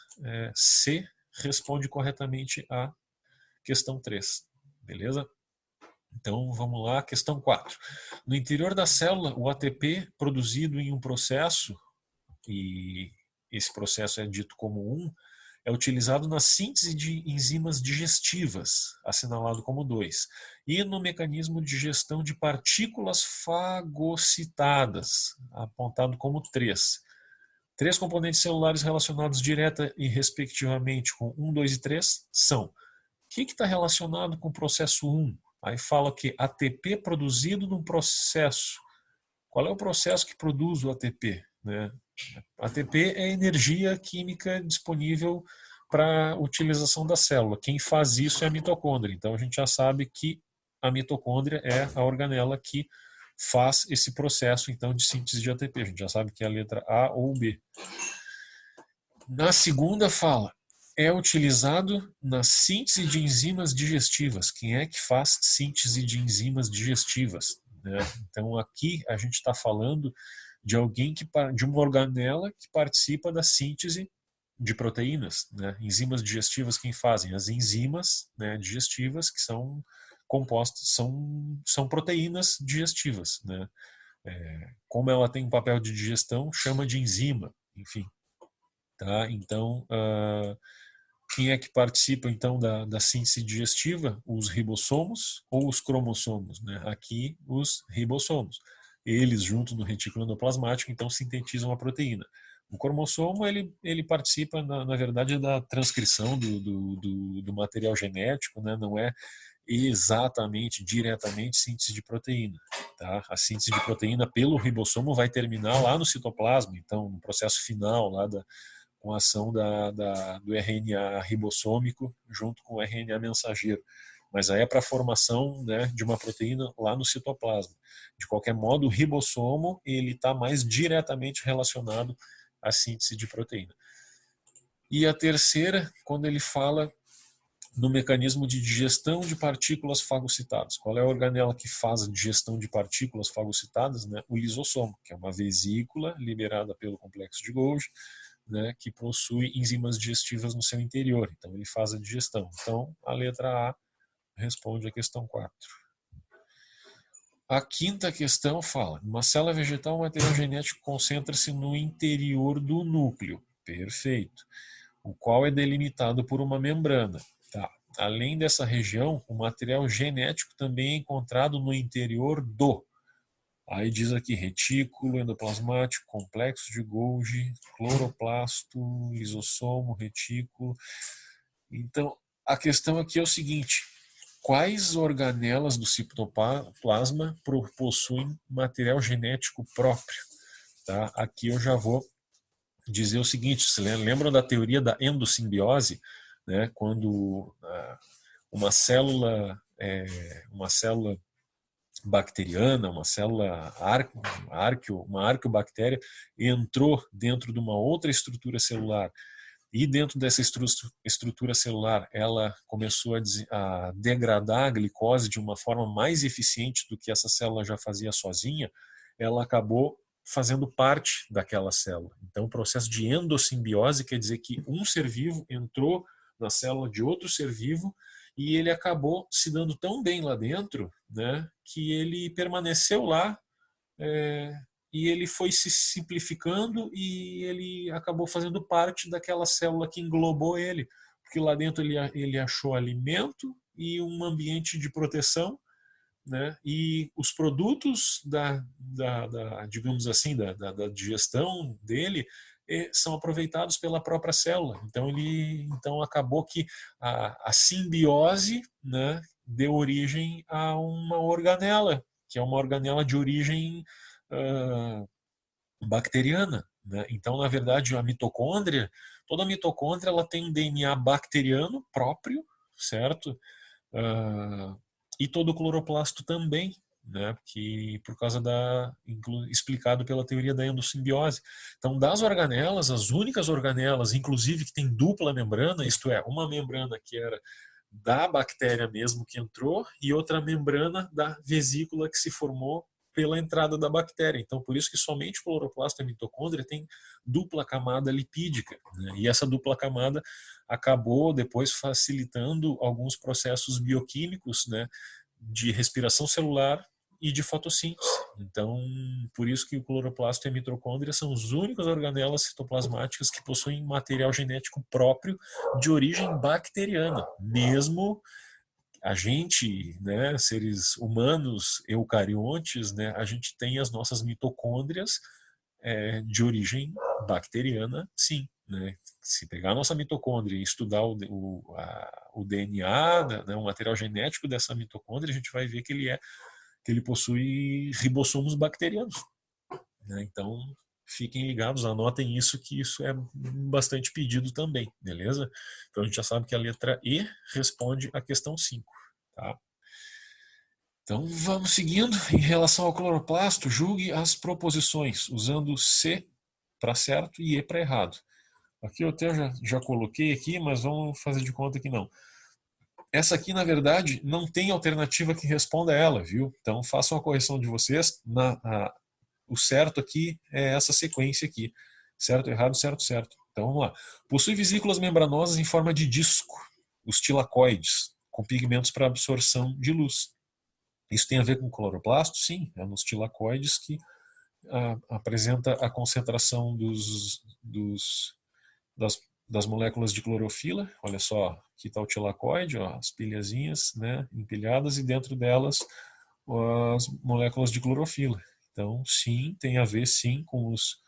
C responde corretamente à questão 3. Beleza? Então vamos lá, questão 4. No interior da célula, o ATP produzido em um processo, e esse processo é dito como é utilizado na síntese de enzimas digestivas, assinalado como 2, e no mecanismo de gestão de partículas fagocitadas, apontado como 3. Três componentes celulares relacionados direta e respectivamente com 1, 2 e 3 são. O que está relacionado com o processo 1? Aí fala que ATP produzido num processo. Qual é o processo que produz o ATP? Né? ATP é energia química disponível para utilização da célula. Quem faz isso é a mitocôndria. Então a gente já sabe que a mitocôndria é a organela que faz esse processo então de síntese de ATP. A gente já sabe que é a letra A ou B. Na segunda fala, é utilizado na síntese de enzimas digestivas. Quem é que faz síntese de enzimas digestivas? Né? Então aqui a gente está falando de alguém de uma organela que participa da síntese de proteínas, né? Enzimas digestivas quem fazem? As enzimas, né, digestivas que são compostas, são proteínas digestivas, né? Como ela tem um papel de digestão, chama de enzima, enfim. Tá? Então, quem é que participa então da síntese digestiva? Os ribossomos ou os cromossomos? Né? Aqui, os ribossomos. Eles, junto no retículo endoplasmático, então sintetizam a proteína. O cromossomo ele participa, na verdade, da transcrição do material genético, né? Não é exatamente, diretamente, síntese de proteína. Tá? A síntese de proteína pelo ribossomo vai terminar lá no citoplasma, então, no processo final lá com a ação do RNA ribossômico junto com o RNA mensageiro. Mas aí é para a formação, né, de uma proteína lá no citoplasma. De qualquer modo, o ribossomo ele está mais diretamente relacionado à síntese de proteína. E a terceira, quando ele fala no mecanismo de digestão de partículas fagocitadas. Qual é a organela que faz a digestão de partículas fagocitadas? Né? O lisossomo, que é uma vesícula liberada pelo complexo de Golgi, né, que possui enzimas digestivas no seu interior. Então, ele faz a digestão. Então, a letra A responde a questão 4. A quinta questão fala: uma célula vegetal, o material genético concentra-se no interior do núcleo. Perfeito. O qual é delimitado por uma membrana. Tá. Além dessa região, o material genético também é encontrado no interior do. Aí diz aqui retículo endoplasmático, complexo de Golgi, cloroplasto, lisossomo, retículo. Então, a questão aqui é o seguinte: quais organelas do citoplasma possuem material genético próprio? Tá? Aqui eu já vou dizer o seguinte: vocês lembram da teoria da endossimbiose, né? Quando uma célula bacteriana, uma célula uma arqueobactéria entrou dentro de uma outra estrutura celular e dentro dessa estrutura celular ela começou a degradar a glicose de uma forma mais eficiente do que essa célula já fazia sozinha, ela acabou fazendo parte daquela célula. Então, o processo de endossimbiose quer dizer que um ser vivo entrou na célula de outro ser vivo e ele acabou se dando tão bem lá dentro, né, que ele permaneceu lá e ele foi se simplificando e ele acabou fazendo parte daquela célula que englobou ele, porque lá dentro ele achou alimento e um ambiente de proteção, né? E os produtos digamos assim, da digestão dele são aproveitados pela própria célula. Então acabou que a simbiose, né, deu origem a uma organela, que é uma organela de origem bacteriana. Né? Então, na verdade, toda mitocôndria ela tem um DNA bacteriano próprio, certo? E todo o cloroplasto também, né? Que por causa explicado pela teoria da endossimbiose. Então, das organelas, as únicas organelas, inclusive que tem dupla membrana, isto é, uma membrana que era da bactéria mesmo que entrou e outra membrana da vesícula que se formou pela entrada da bactéria. Então, por isso que somente o cloroplasto e a mitocôndria tem dupla camada lipídica. Né? E essa dupla camada acabou depois facilitando alguns processos bioquímicos, né, de respiração celular e de fotossíntese. Então, por isso que o cloroplasto e a mitocôndria são as únicas organelas citoplasmáticas que possuem material genético próprio de origem bacteriana, mesmo a gente, né, seres humanos eucariontes, né, a gente tem as nossas mitocôndrias é de origem bacteriana, sim. Né? Se pegar a nossa mitocôndria e estudar o DNA, né, o material genético dessa mitocôndria, a gente vai ver que ele possui ribossomos bacterianos. Né? Então, fiquem ligados, anotem isso, que isso é bastante pedido também, beleza? Então, a gente já sabe que a letra E responde à questão 5. Tá? Então, vamos seguindo. Em relação ao cloroplasto, julgue as proposições, usando C para certo e E para errado. Aqui eu até já coloquei aqui, mas vamos fazer de conta que não. Essa aqui, na verdade, não tem alternativa que responda a ela, viu? Então, façam a correção de vocês. O certo aqui é essa sequência aqui. Certo, errado, certo, certo. Então, vamos lá. Possui vesículas membranosas em forma de disco, os tilacoides, com pigmentos para absorção de luz. Isso tem a ver com o cloroplasto? Sim, é nos tilacoides que apresenta a concentração das, das moléculas de clorofila. Olha só, aqui está o tilacoide, ó, as pilhazinhas, né, empilhadas, e dentro delas as moléculas de clorofila. Então, sim, tem a ver sim com os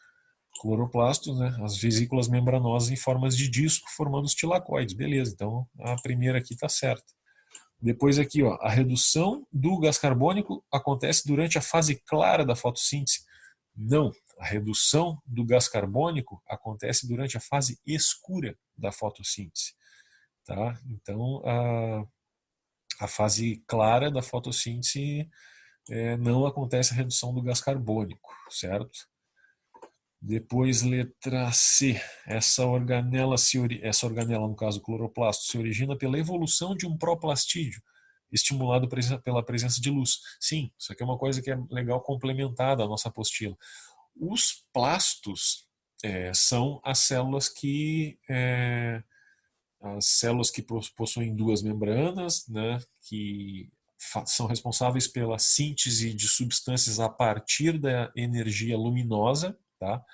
cloroplastos, né, as vesículas membranosas em formas de disco formando os tilacoides. Beleza, então a primeira aqui está certa. Depois aqui, ó, a redução do gás carbônico acontece durante a fase clara da fotossíntese. Não, a redução do gás carbônico acontece durante a fase escura da fotossíntese. Tá? Então, a fase clara da fotossíntese não acontece a redução do gás carbônico, certo? Depois, letra C. Essa organela, no caso o cloroplasto, se origina pela evolução de um proplastídeo, estimulado pela presença de luz. Sim, isso aqui é uma coisa que é legal complementar da nossa apostila. Os plastos são as células que possuem duas membranas, né, que são responsáveis pela síntese de substâncias a partir da energia luminosa, tá?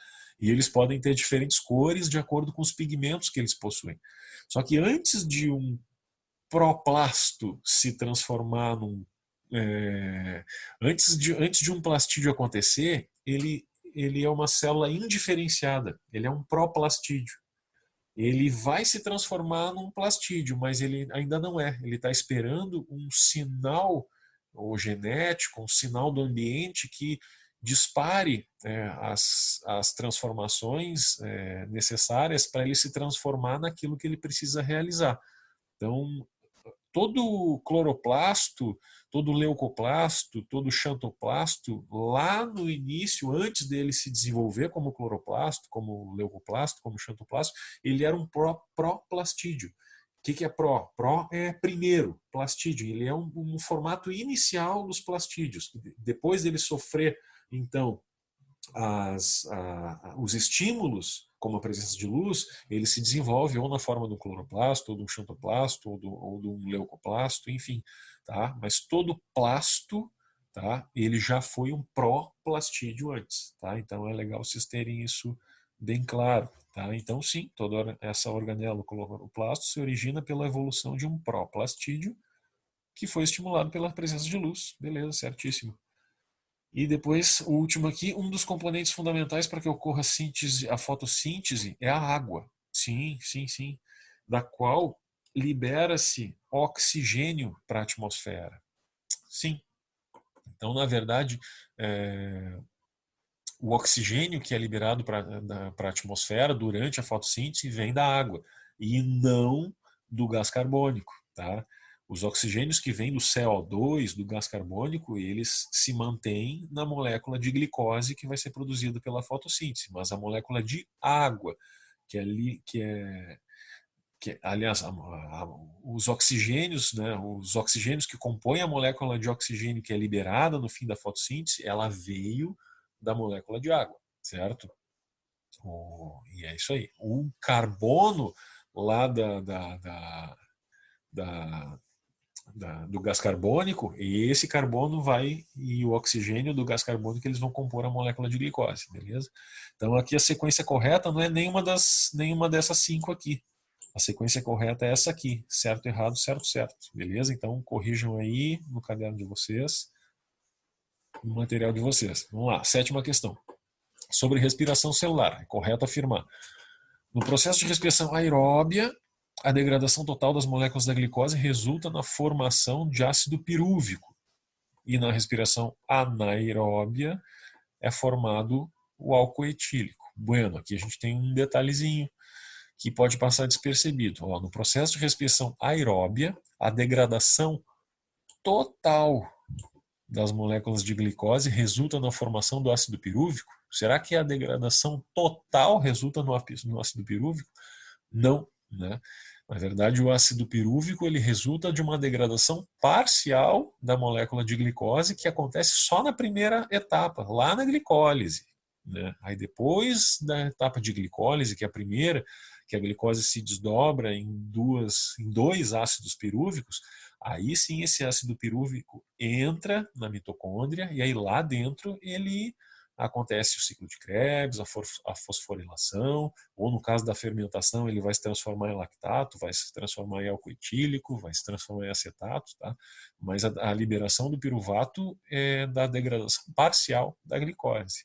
E eles podem ter diferentes cores de acordo com os pigmentos que eles possuem. Só que antes de um proplasto se transformar antes de um plastídeo acontecer, ele é uma célula indiferenciada, ele é um proplastídeo. Ele vai se transformar num plastídeo, mas ele ainda não é. Ele está esperando um sinal ou genético, um sinal do ambiente que dispare as transformações necessárias para ele se transformar naquilo que ele precisa realizar. Então, todo cloroplasto, todo leucoplasto, todo xantoplasto, lá no início, antes dele se desenvolver como cloroplasto, como leucoplasto, como xantoplasto, ele era um proplastídeo. O que é pró? Pró é primeiro, plastídeo. Ele é um formato inicial dos plastídeos. Depois dele sofrer, então, os estímulos, como a presença de luz, ele se desenvolve ou na forma do cloroplasto, ou do xantoplasto, ou do leucoplasto, enfim. Tá? Mas todo plasto, tá? Ele já foi um pró-plastídeo antes. Tá? Então é legal vocês terem isso bem claro. Tá? Então sim, toda essa organela, o cloroplasto, se origina pela evolução de um pró-plastídeo que foi estimulado pela presença de luz. Beleza, certíssimo. E depois, o último aqui, um dos componentes fundamentais para que ocorra a fotossíntese é a água. Sim, sim, sim. Da qual libera-se oxigênio para a atmosfera. Sim. Então, na verdade, o oxigênio que é liberado para a atmosfera durante a fotossíntese vem da água e não do gás carbônico, tá? Os oxigênios que vêm do CO2, do gás carbônico, eles se mantêm na molécula de glicose que vai ser produzida pela fotossíntese, mas a molécula de água, aliás, os oxigênios, né, os oxigênios que compõem a molécula de oxigênio que é liberada no fim da fotossíntese, ela veio da molécula de água, certo? E é isso aí. O carbono lá da, do gás carbônico, e esse carbono e o oxigênio do gás carbônico eles vão compor a molécula de glicose, beleza? Então aqui a sequência correta não é nenhuma dessas 5 aqui. A sequência correta é essa aqui, certo, errado, certo, certo, beleza? Então corrijam aí no caderno de vocês, no material de vocês. Vamos lá, 7ª questão. Sobre respiração celular, é correto afirmar. No processo de respiração aeróbia, a degradação total das moléculas da glicose resulta na formação de ácido pirúvico. E na respiração anaeróbia é formado o álcool etílico. Bueno, aqui a gente tem um detalhezinho que pode passar despercebido. No processo de respiração aeróbia, a degradação total das moléculas de glicose resulta na formação do ácido pirúvico? Será que a degradação total resulta no ácido pirúvico? Não, né? Na verdade, o ácido pirúvico ele resulta de uma degradação parcial da molécula de glicose que acontece só na primeira etapa, lá na glicólise, né? Aí depois da etapa de glicólise, que é a primeira, que a glicose se desdobra em dois ácidos pirúvicos, aí sim esse ácido pirúvico entra na mitocôndria e aí lá dentro ele acontece o ciclo de Krebs, a fosforilação, ou no caso da fermentação ele vai se transformar em lactato, vai se transformar em álcool etílico, vai se transformar em acetato, tá? Mas a liberação do piruvato é da degradação parcial da glicose.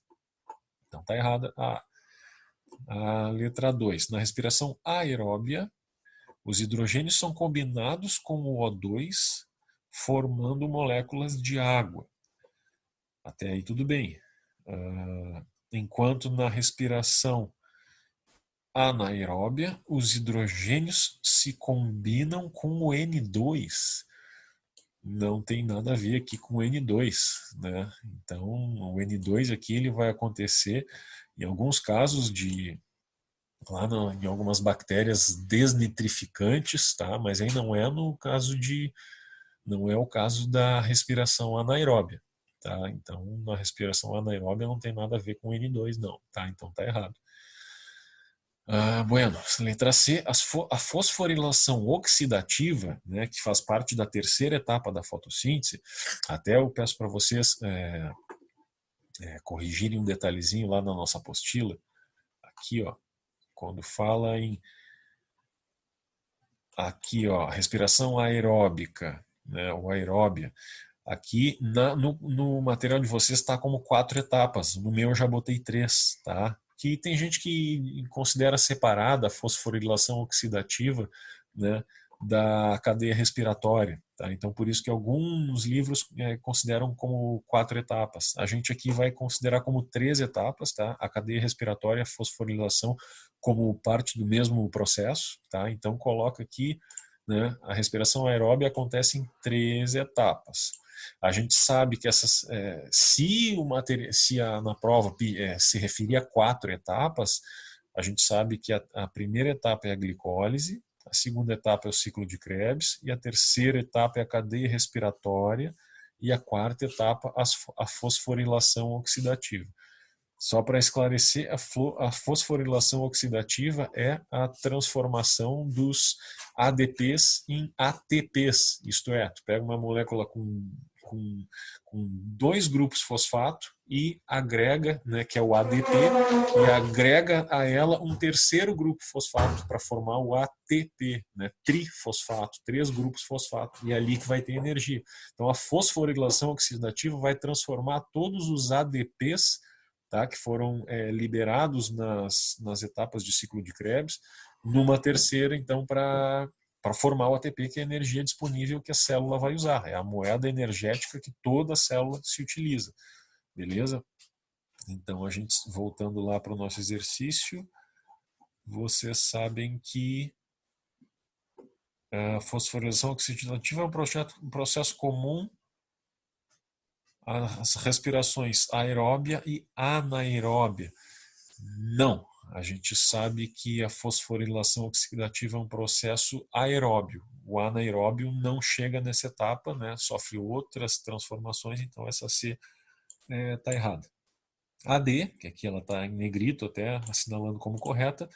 Então tá errada a letra 2. Na respiração aeróbia, os hidrogênios são combinados com o O2, formando moléculas de água. Até aí tudo bem. Enquanto na respiração anaeróbia, os hidrogênios se combinam com o N2. Não tem nada a ver aqui com o N2, né? Então, o N2 aqui ele vai acontecer em alguns casos em algumas bactérias desnitrificantes, tá? Mas aí não é o caso da respiração anaeróbia, tá? Então, na respiração anaeróbia não tem nada a ver com N2 não, tá? Então tá errado. Bueno, letra C, a fosforilação oxidativa, né, que faz parte da terceira etapa da fotossíntese, até eu peço para vocês corrigirem um detalhezinho lá na nossa apostila, aqui, ó, quando fala em aqui, ó, respiração aeróbica, né, ou aeróbia, aqui no material de vocês está como 4 etapas, no meu eu já botei 3, tá? Que tem gente que considera separada a fosforilação oxidativa, né, da cadeia respiratória, tá? Então por isso que alguns livros consideram como 4 etapas. A gente aqui vai considerar como 3 etapas, tá? A cadeia respiratória e a fosforilação como parte do mesmo processo, tá? Então coloca aqui, né, a respiração aeróbia acontece em 3 etapas. A gente sabe que na prova se referir a 4 etapas, a gente sabe que a primeira etapa é a glicólise, a segunda etapa é o ciclo de Krebs, e a terceira etapa é a cadeia respiratória, e a quarta etapa a fosforilação oxidativa. Só para esclarecer, a fosforilação oxidativa é a transformação dos ADPs em ATPs, isto é, tu pega uma molécula com 2 grupos fosfato e agrega, né, que é o ADP, e agrega a ela um terceiro grupo fosfato para formar o ATP, né, trifosfato, 3 grupos fosfato, e é ali que vai ter energia. Então a fosforilação oxidativa vai transformar todos os ADPs, tá, que foram liberados nas etapas de ciclo de Krebs, numa terceira, então, para formar o ATP, que é a energia disponível que a célula vai usar. É a moeda energética que toda célula se utiliza. Beleza? Então, voltando lá para o nosso exercício, vocês sabem que a fosforilação oxidativa é um processo comum às respirações aeróbia e anaeróbia. Não. A gente sabe que a fosforilação oxidativa é um processo aeróbio. O anaeróbio não chega nessa etapa, né? Sofre outras transformações, então essa C está errada. A D, que aqui ela está em negrito, até assinalando como correta,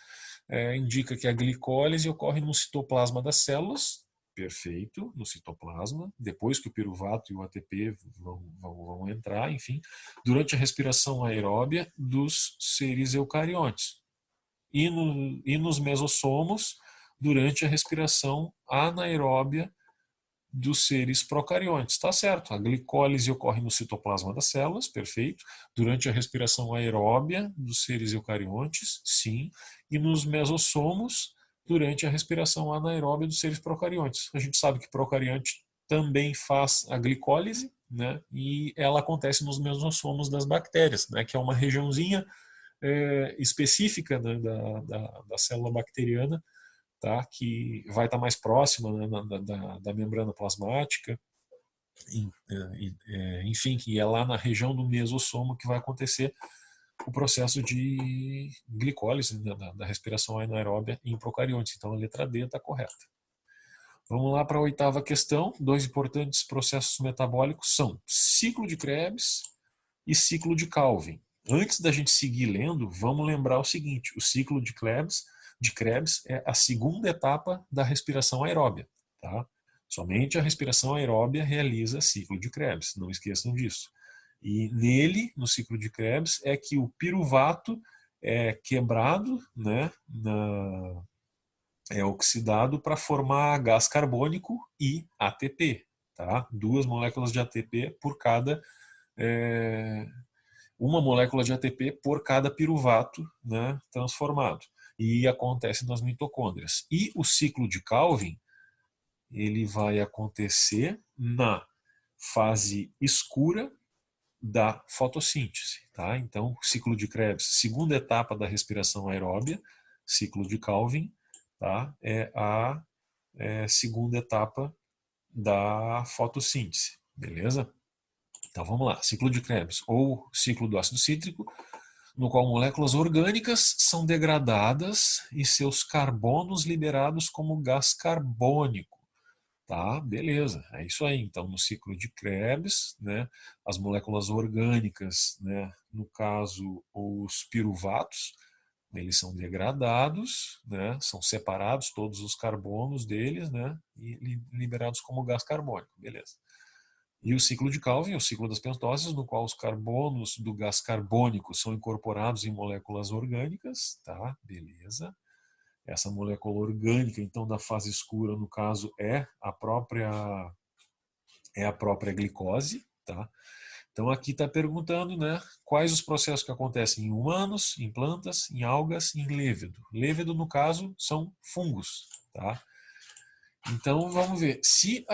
indica que a glicólise ocorre no citoplasma das células, perfeito, no citoplasma, depois que o piruvato e o ATP vão entrar, enfim, durante a respiração aeróbia dos seres eucariontes. E nos mesossomos, durante a respiração anaeróbia dos seres procariontes. Tá certo, a glicólise ocorre no citoplasma das células, perfeito. Durante a respiração aeróbia dos seres eucariontes, sim. E nos mesossomos, durante a respiração anaeróbia dos seres procariontes. A gente sabe que procarionte também faz a glicólise, né? E ela acontece nos mesossomos das bactérias, né? Que é uma regiãozinha específica, né, da célula bacteriana, tá? Que vai estar mais próxima, né, da membrana plasmática, enfim, que é lá na região do mesossomo que vai acontecer o processo de glicólise, né, da respiração anaeróbia em procariontes. Então a letra D está correta. Vamos lá para a oitava questão. Dois importantes processos metabólicos são ciclo de Krebs e ciclo de Calvin. Antes da gente seguir lendo, vamos lembrar o seguinte: o ciclo de Krebs é a segunda etapa da respiração aeróbia. Tá? Somente a respiração aeróbia realiza ciclo de Krebs, não esqueçam disso. E nele, no ciclo de Krebs, é que o piruvato é quebrado, né, é oxidado para formar gás carbônico e ATP. Tá? Duas moléculas de ATP por cada uma molécula de ATP por cada piruvato, né, transformado. E acontece nas mitocôndrias. E o ciclo de Calvin, ele vai acontecer na fase escura da fotossíntese. Tá? Então, ciclo de Krebs, segunda etapa da respiração aeróbia, ciclo de Calvin, tá? É a segunda etapa da fotossíntese. Beleza? Então vamos lá, ciclo de Krebs, ou ciclo do ácido cítrico, no qual moléculas orgânicas são degradadas e seus carbonos liberados como gás carbônico. Tá, beleza, é isso aí. Então, no ciclo de Krebs, né, as moléculas orgânicas, né, no caso os piruvatos, eles são degradados, né, são separados todos os carbonos deles, né, e liberados como gás carbônico, beleza. E o ciclo de Calvin, o ciclo das pentoses, no qual os carbonos do gás carbônico são incorporados em moléculas orgânicas, tá? Beleza. Essa molécula orgânica, então, da fase escura, no caso, é a própria glicose, tá? Então aqui está perguntando, né, quais os processos que acontecem em humanos, em plantas, em algas e em lévedo. Lévedo, no caso, são fungos, tá? Então vamos ver, se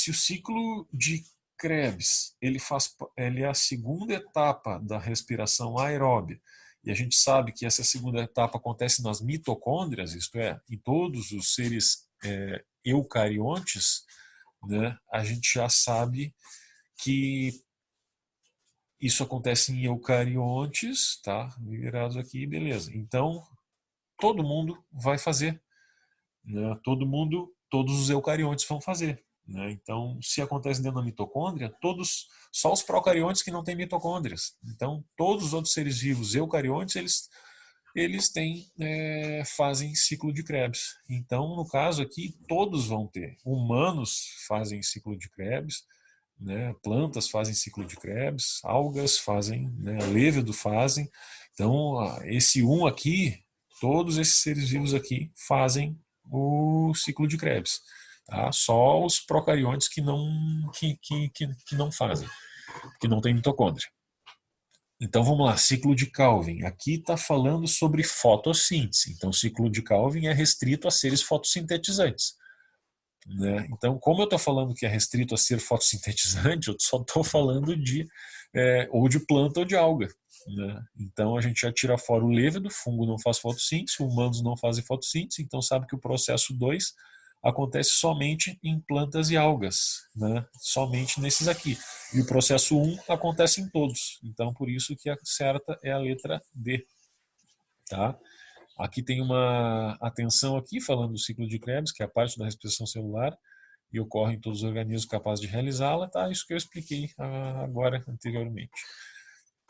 o ciclo de Krebs ele é a segunda etapa da respiração aeróbia, e a gente sabe que essa segunda etapa acontece nas mitocôndrias, isto é, em todos os seres eucariontes, né, a gente já sabe que isso acontece em eucariontes, tá? Virados aqui, beleza. Então, todo mundo vai fazer, né? Todos os eucariontes vão fazer, né? Então, se acontece dentro da mitocôndria, só os procariontes que não têm mitocôndrias. Então, todos os outros seres vivos eucariontes, eles fazem ciclo de Krebs. Então, no caso aqui, todos vão ter. Humanos fazem ciclo de Krebs, né? Plantas fazem ciclo de Krebs, algas fazem, né? Lévedo fazem. Então, esse aqui, todos esses seres vivos aqui fazem o ciclo de Krebs. Tá? Só os procariontes que não fazem, que não têm mitocôndria. Então vamos lá, ciclo de Calvin. Aqui está falando sobre fotossíntese. Então o ciclo de Calvin é restrito a seres fotossintetizantes. Né? Então, como eu estou falando que é restrito a ser fotossintetizante, eu só estou falando ou de planta ou de alga. Né? Então a gente já tira fora o lévedo, fungo não faz fotossíntese, humanos não fazem fotossíntese, então sabe que o processo 2 acontece somente em plantas e algas, né? Somente nesses aqui. E o processo 1 acontece em todos. Então por isso que a certa é a letra D. Tá? Aqui tem uma atenção aqui falando do ciclo de Krebs, que é a parte da respiração celular e ocorre em todos os organismos capazes de realizá-la, tá? Isso que eu expliquei agora anteriormente.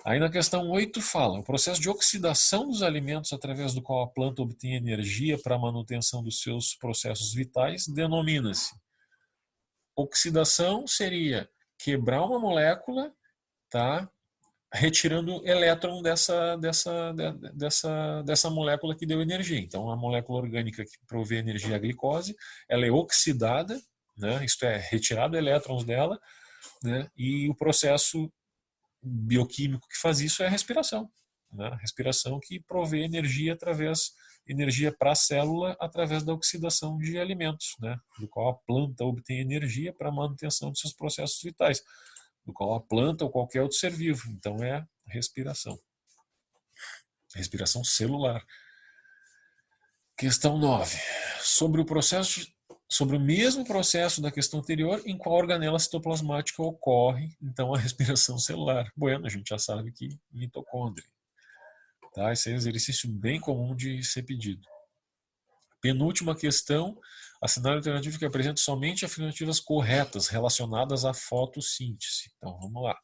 Aí na questão 8 fala, o processo de oxidação dos alimentos através do qual a planta obtém energia para a manutenção dos seus processos vitais denomina-se. Oxidação seria quebrar uma molécula, tá? Retirando elétron dessa molécula que deu energia. Então, a molécula orgânica que provê energia à glicose, ela é oxidada, né? Isto é, retirado elétrons dela, né? E o processo bioquímico que faz isso é a respiração, né? A respiração que provê energia para a célula através da oxidação de alimentos, né? Do qual a planta obtém energia para a manutenção de seus processos vitais, do qual a planta ou qualquer outro ser vivo. Então é respiração. Respiração celular. Questão 9. Sobre o mesmo processo da questão anterior, em qual organela citoplasmática ocorre, então, a respiração celular. Bueno, a gente já sabe que mitocôndria. Tá? Esse é um exercício bem comum de ser pedido. Penúltima questão, assinale a alternativa que apresenta somente afirmativas corretas relacionadas à fotossíntese. Então, vamos lá.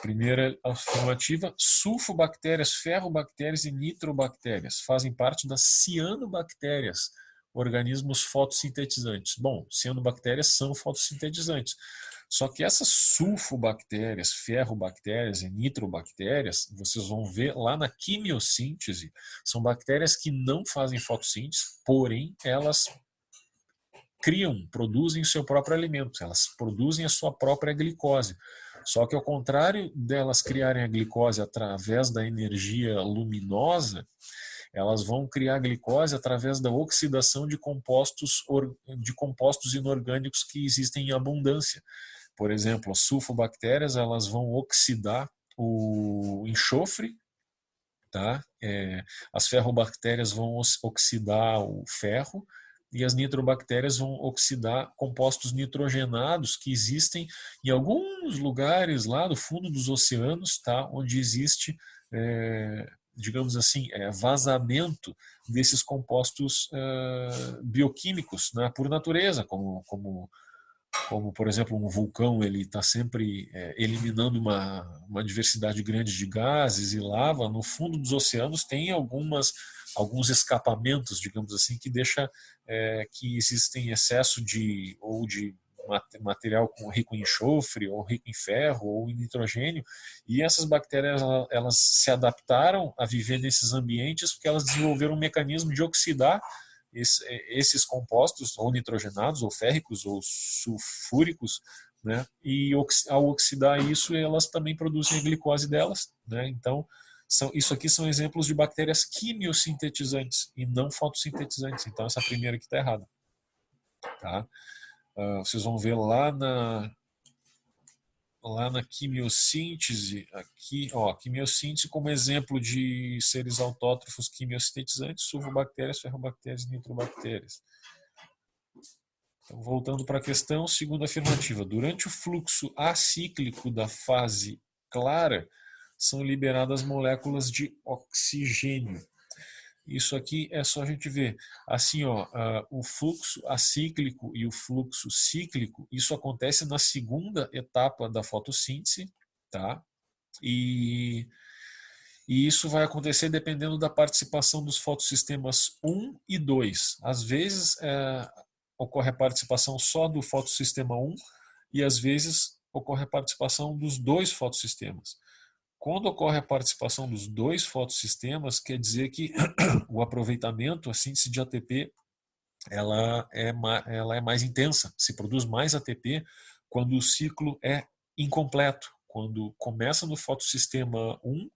Primeira afirmativa, sulfobactérias, ferrobactérias e nitrobactérias fazem parte das cianobactérias, organismos fotossintetizantes. Bom, cianobactérias são fotossintetizantes. Só que essas sulfobactérias, ferrobactérias e nitrobactérias, vocês vão ver lá na quimiossíntese, são bactérias que não fazem fotossíntese, porém elas produzem o seu próprio alimento, elas produzem a sua própria glicose. Só que ao contrário delas criarem a glicose através da energia luminosa, elas vão criar a glicose através da oxidação de compostos inorgânicos que existem em abundância. Por exemplo, as sulfobactérias, elas vão oxidar o enxofre, tá? As ferrobactérias vão oxidar o ferro, e as nitrobactérias vão oxidar compostos nitrogenados que existem em alguns lugares lá do fundo dos oceanos, tá? Onde existe, digamos assim, vazamento desses compostos bioquímicos, né? Por natureza, como por exemplo, um vulcão, ele está sempre eliminando uma diversidade grande de gases e lava. No fundo dos oceanos tem alguns escapamentos, digamos assim, que deixa que existem excesso de material rico em enxofre, ou rico em ferro, ou em nitrogênio, e essas bactérias elas se adaptaram a viver nesses ambientes porque elas desenvolveram um mecanismo de oxidar esses compostos, ou nitrogenados, ou férricos, ou sulfúricos, né? E ao oxidar isso, elas também produzem a glicose delas, né? Então, isso aqui são exemplos de bactérias quimiosintetizantes e não fotossintetizantes. Então, essa primeira aqui está errada. Tá? Vocês vão ver lá na quimiossíntese, aqui, ó, quimiossíntese como exemplo de seres autótrofos quimiosintetizantes, sulfobactérias, ferrobactérias e nitrobactérias. Então, voltando para a questão, segunda afirmativa. Durante o fluxo acíclico da fase clara, são liberadas moléculas de oxigênio. Isso aqui é só a gente ver. Assim, ó, o fluxo acíclico e o fluxo cíclico, isso acontece na segunda etapa da fotossíntese, tá? E isso vai acontecer dependendo da participação dos fotossistemas 1 e 2. Às vezes ocorre a participação só do fotossistema 1 e às vezes ocorre a participação dos dois fotossistemas. Quando ocorre a participação dos dois fotossistemas, quer dizer que o aproveitamento, a síntese de ATP, ela é mais intensa, se produz mais ATP quando o ciclo é incompleto, quando começa no fotossistema 1,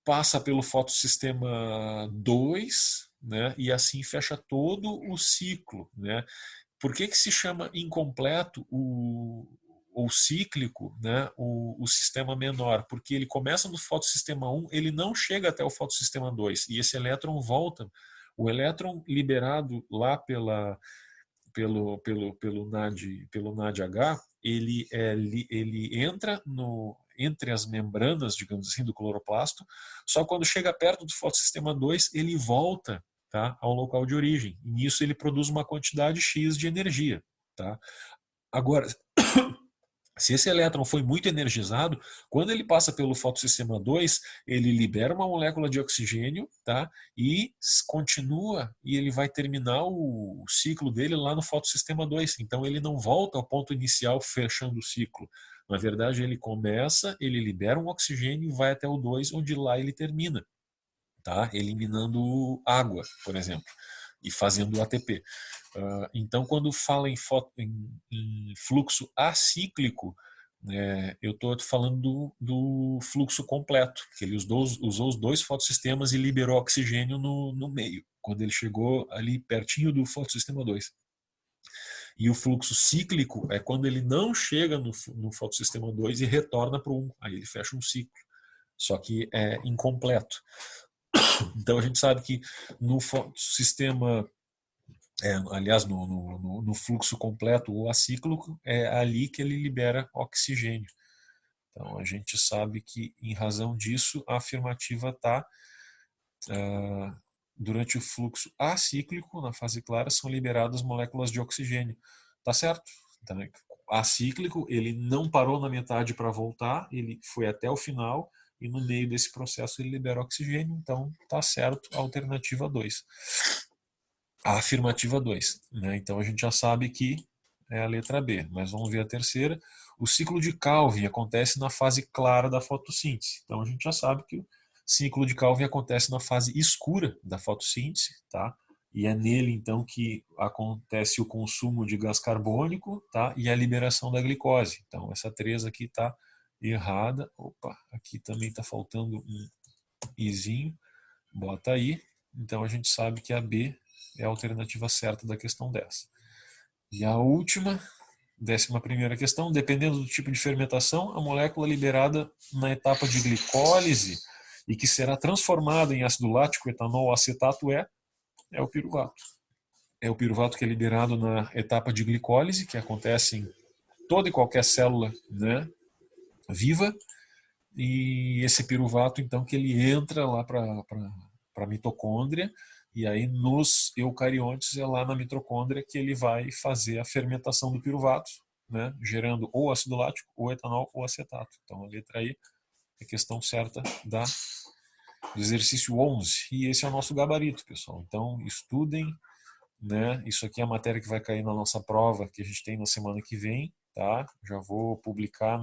passa pelo fotossistema 2, né, e assim fecha todo o ciclo, né? Por que se chama incompleto ou cíclico, né, o sistema menor? Porque ele começa no fotossistema 1, ele não chega até o fotossistema 2, e esse elétron volta. O elétron liberado lá pelo NADH, ele entra entre as membranas, digamos assim, do cloroplasto, só quando chega perto do fotossistema 2, ele volta, tá, ao local de origem. E nisso ele produz uma quantidade X de energia. Tá? Agora, se esse elétron foi muito energizado, quando ele passa pelo fotossistema 2, ele libera uma molécula de oxigênio, tá? E continua, e ele vai terminar o ciclo dele lá no fotossistema 2. Então ele não volta ao ponto inicial fechando o ciclo. Na verdade, ele começa, ele libera um oxigênio e vai até o 2, onde lá ele termina, tá? Eliminando água, por exemplo. e fazendo o ATP. Então, quando fala em fluxo acíclico, eu estou falando do fluxo completo, que ele usou os dois fotossistemas e liberou oxigênio no meio, quando ele chegou ali pertinho do fotossistema 2. E o fluxo cíclico é quando ele não chega no fotossistema 2 e retorna para o 1, aí ele fecha um ciclo, só que é incompleto. Então a gente sabe que no fotossistema, aliás, no fluxo completo ou acíclico, é ali que ele libera oxigênio. Então a gente sabe que, em razão disso, a afirmativa está durante o fluxo acíclico, na fase clara, são liberadas moléculas de oxigênio. Tá certo? Então, acíclico, ele não parou na metade para voltar, ele foi até o final e no meio desse processo ele libera oxigênio, então tá certo a alternativa 2. A afirmativa 2. Né? Então a gente já sabe que é a letra B, mas vamos ver a terceira. O ciclo de Calvin acontece na fase clara da fotossíntese. Então a gente já sabe que o ciclo de Calvin acontece na fase escura da fotossíntese, tá? E é nele então que acontece o consumo de gás carbônico, tá? E a liberação da glicose. Então essa 3 aqui está errada. Opa, aqui também está faltando um izinho. Bota aí. Então a gente sabe que a B é a alternativa certa da questão 10. E a última, 11ª questão, dependendo do tipo de fermentação, a molécula liberada na etapa de glicólise e que será transformada em ácido lático, etanol ou acetato é o piruvato. É o piruvato que é liberado na etapa de glicólise, que acontece em toda e qualquer célula, né, viva, e esse piruvato, então, que ele entra lá para a mitocôndria, e aí nos eucariontes é lá na mitocôndria que ele vai fazer a fermentação do piruvato, né, gerando ou ácido lático, ou etanol, ou acetato. Então a letra E é a questão certa do exercício 11. E esse é o nosso gabarito, pessoal. Então estudem, né? Isso aqui é a matéria que vai cair na nossa prova que a gente tem na semana que vem, tá? Já vou publicar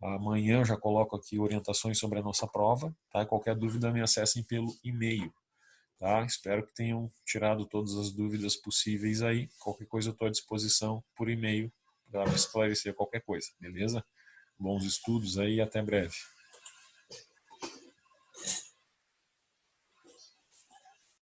amanhã, eu já coloco aqui orientações sobre a nossa prova, tá? Qualquer dúvida me acessem pelo e-mail. Tá? Espero que tenham tirado todas as dúvidas possíveis aí. Qualquer coisa eu estou à disposição por e-mail para me esclarecer qualquer coisa, beleza? Bons estudos aí e até breve.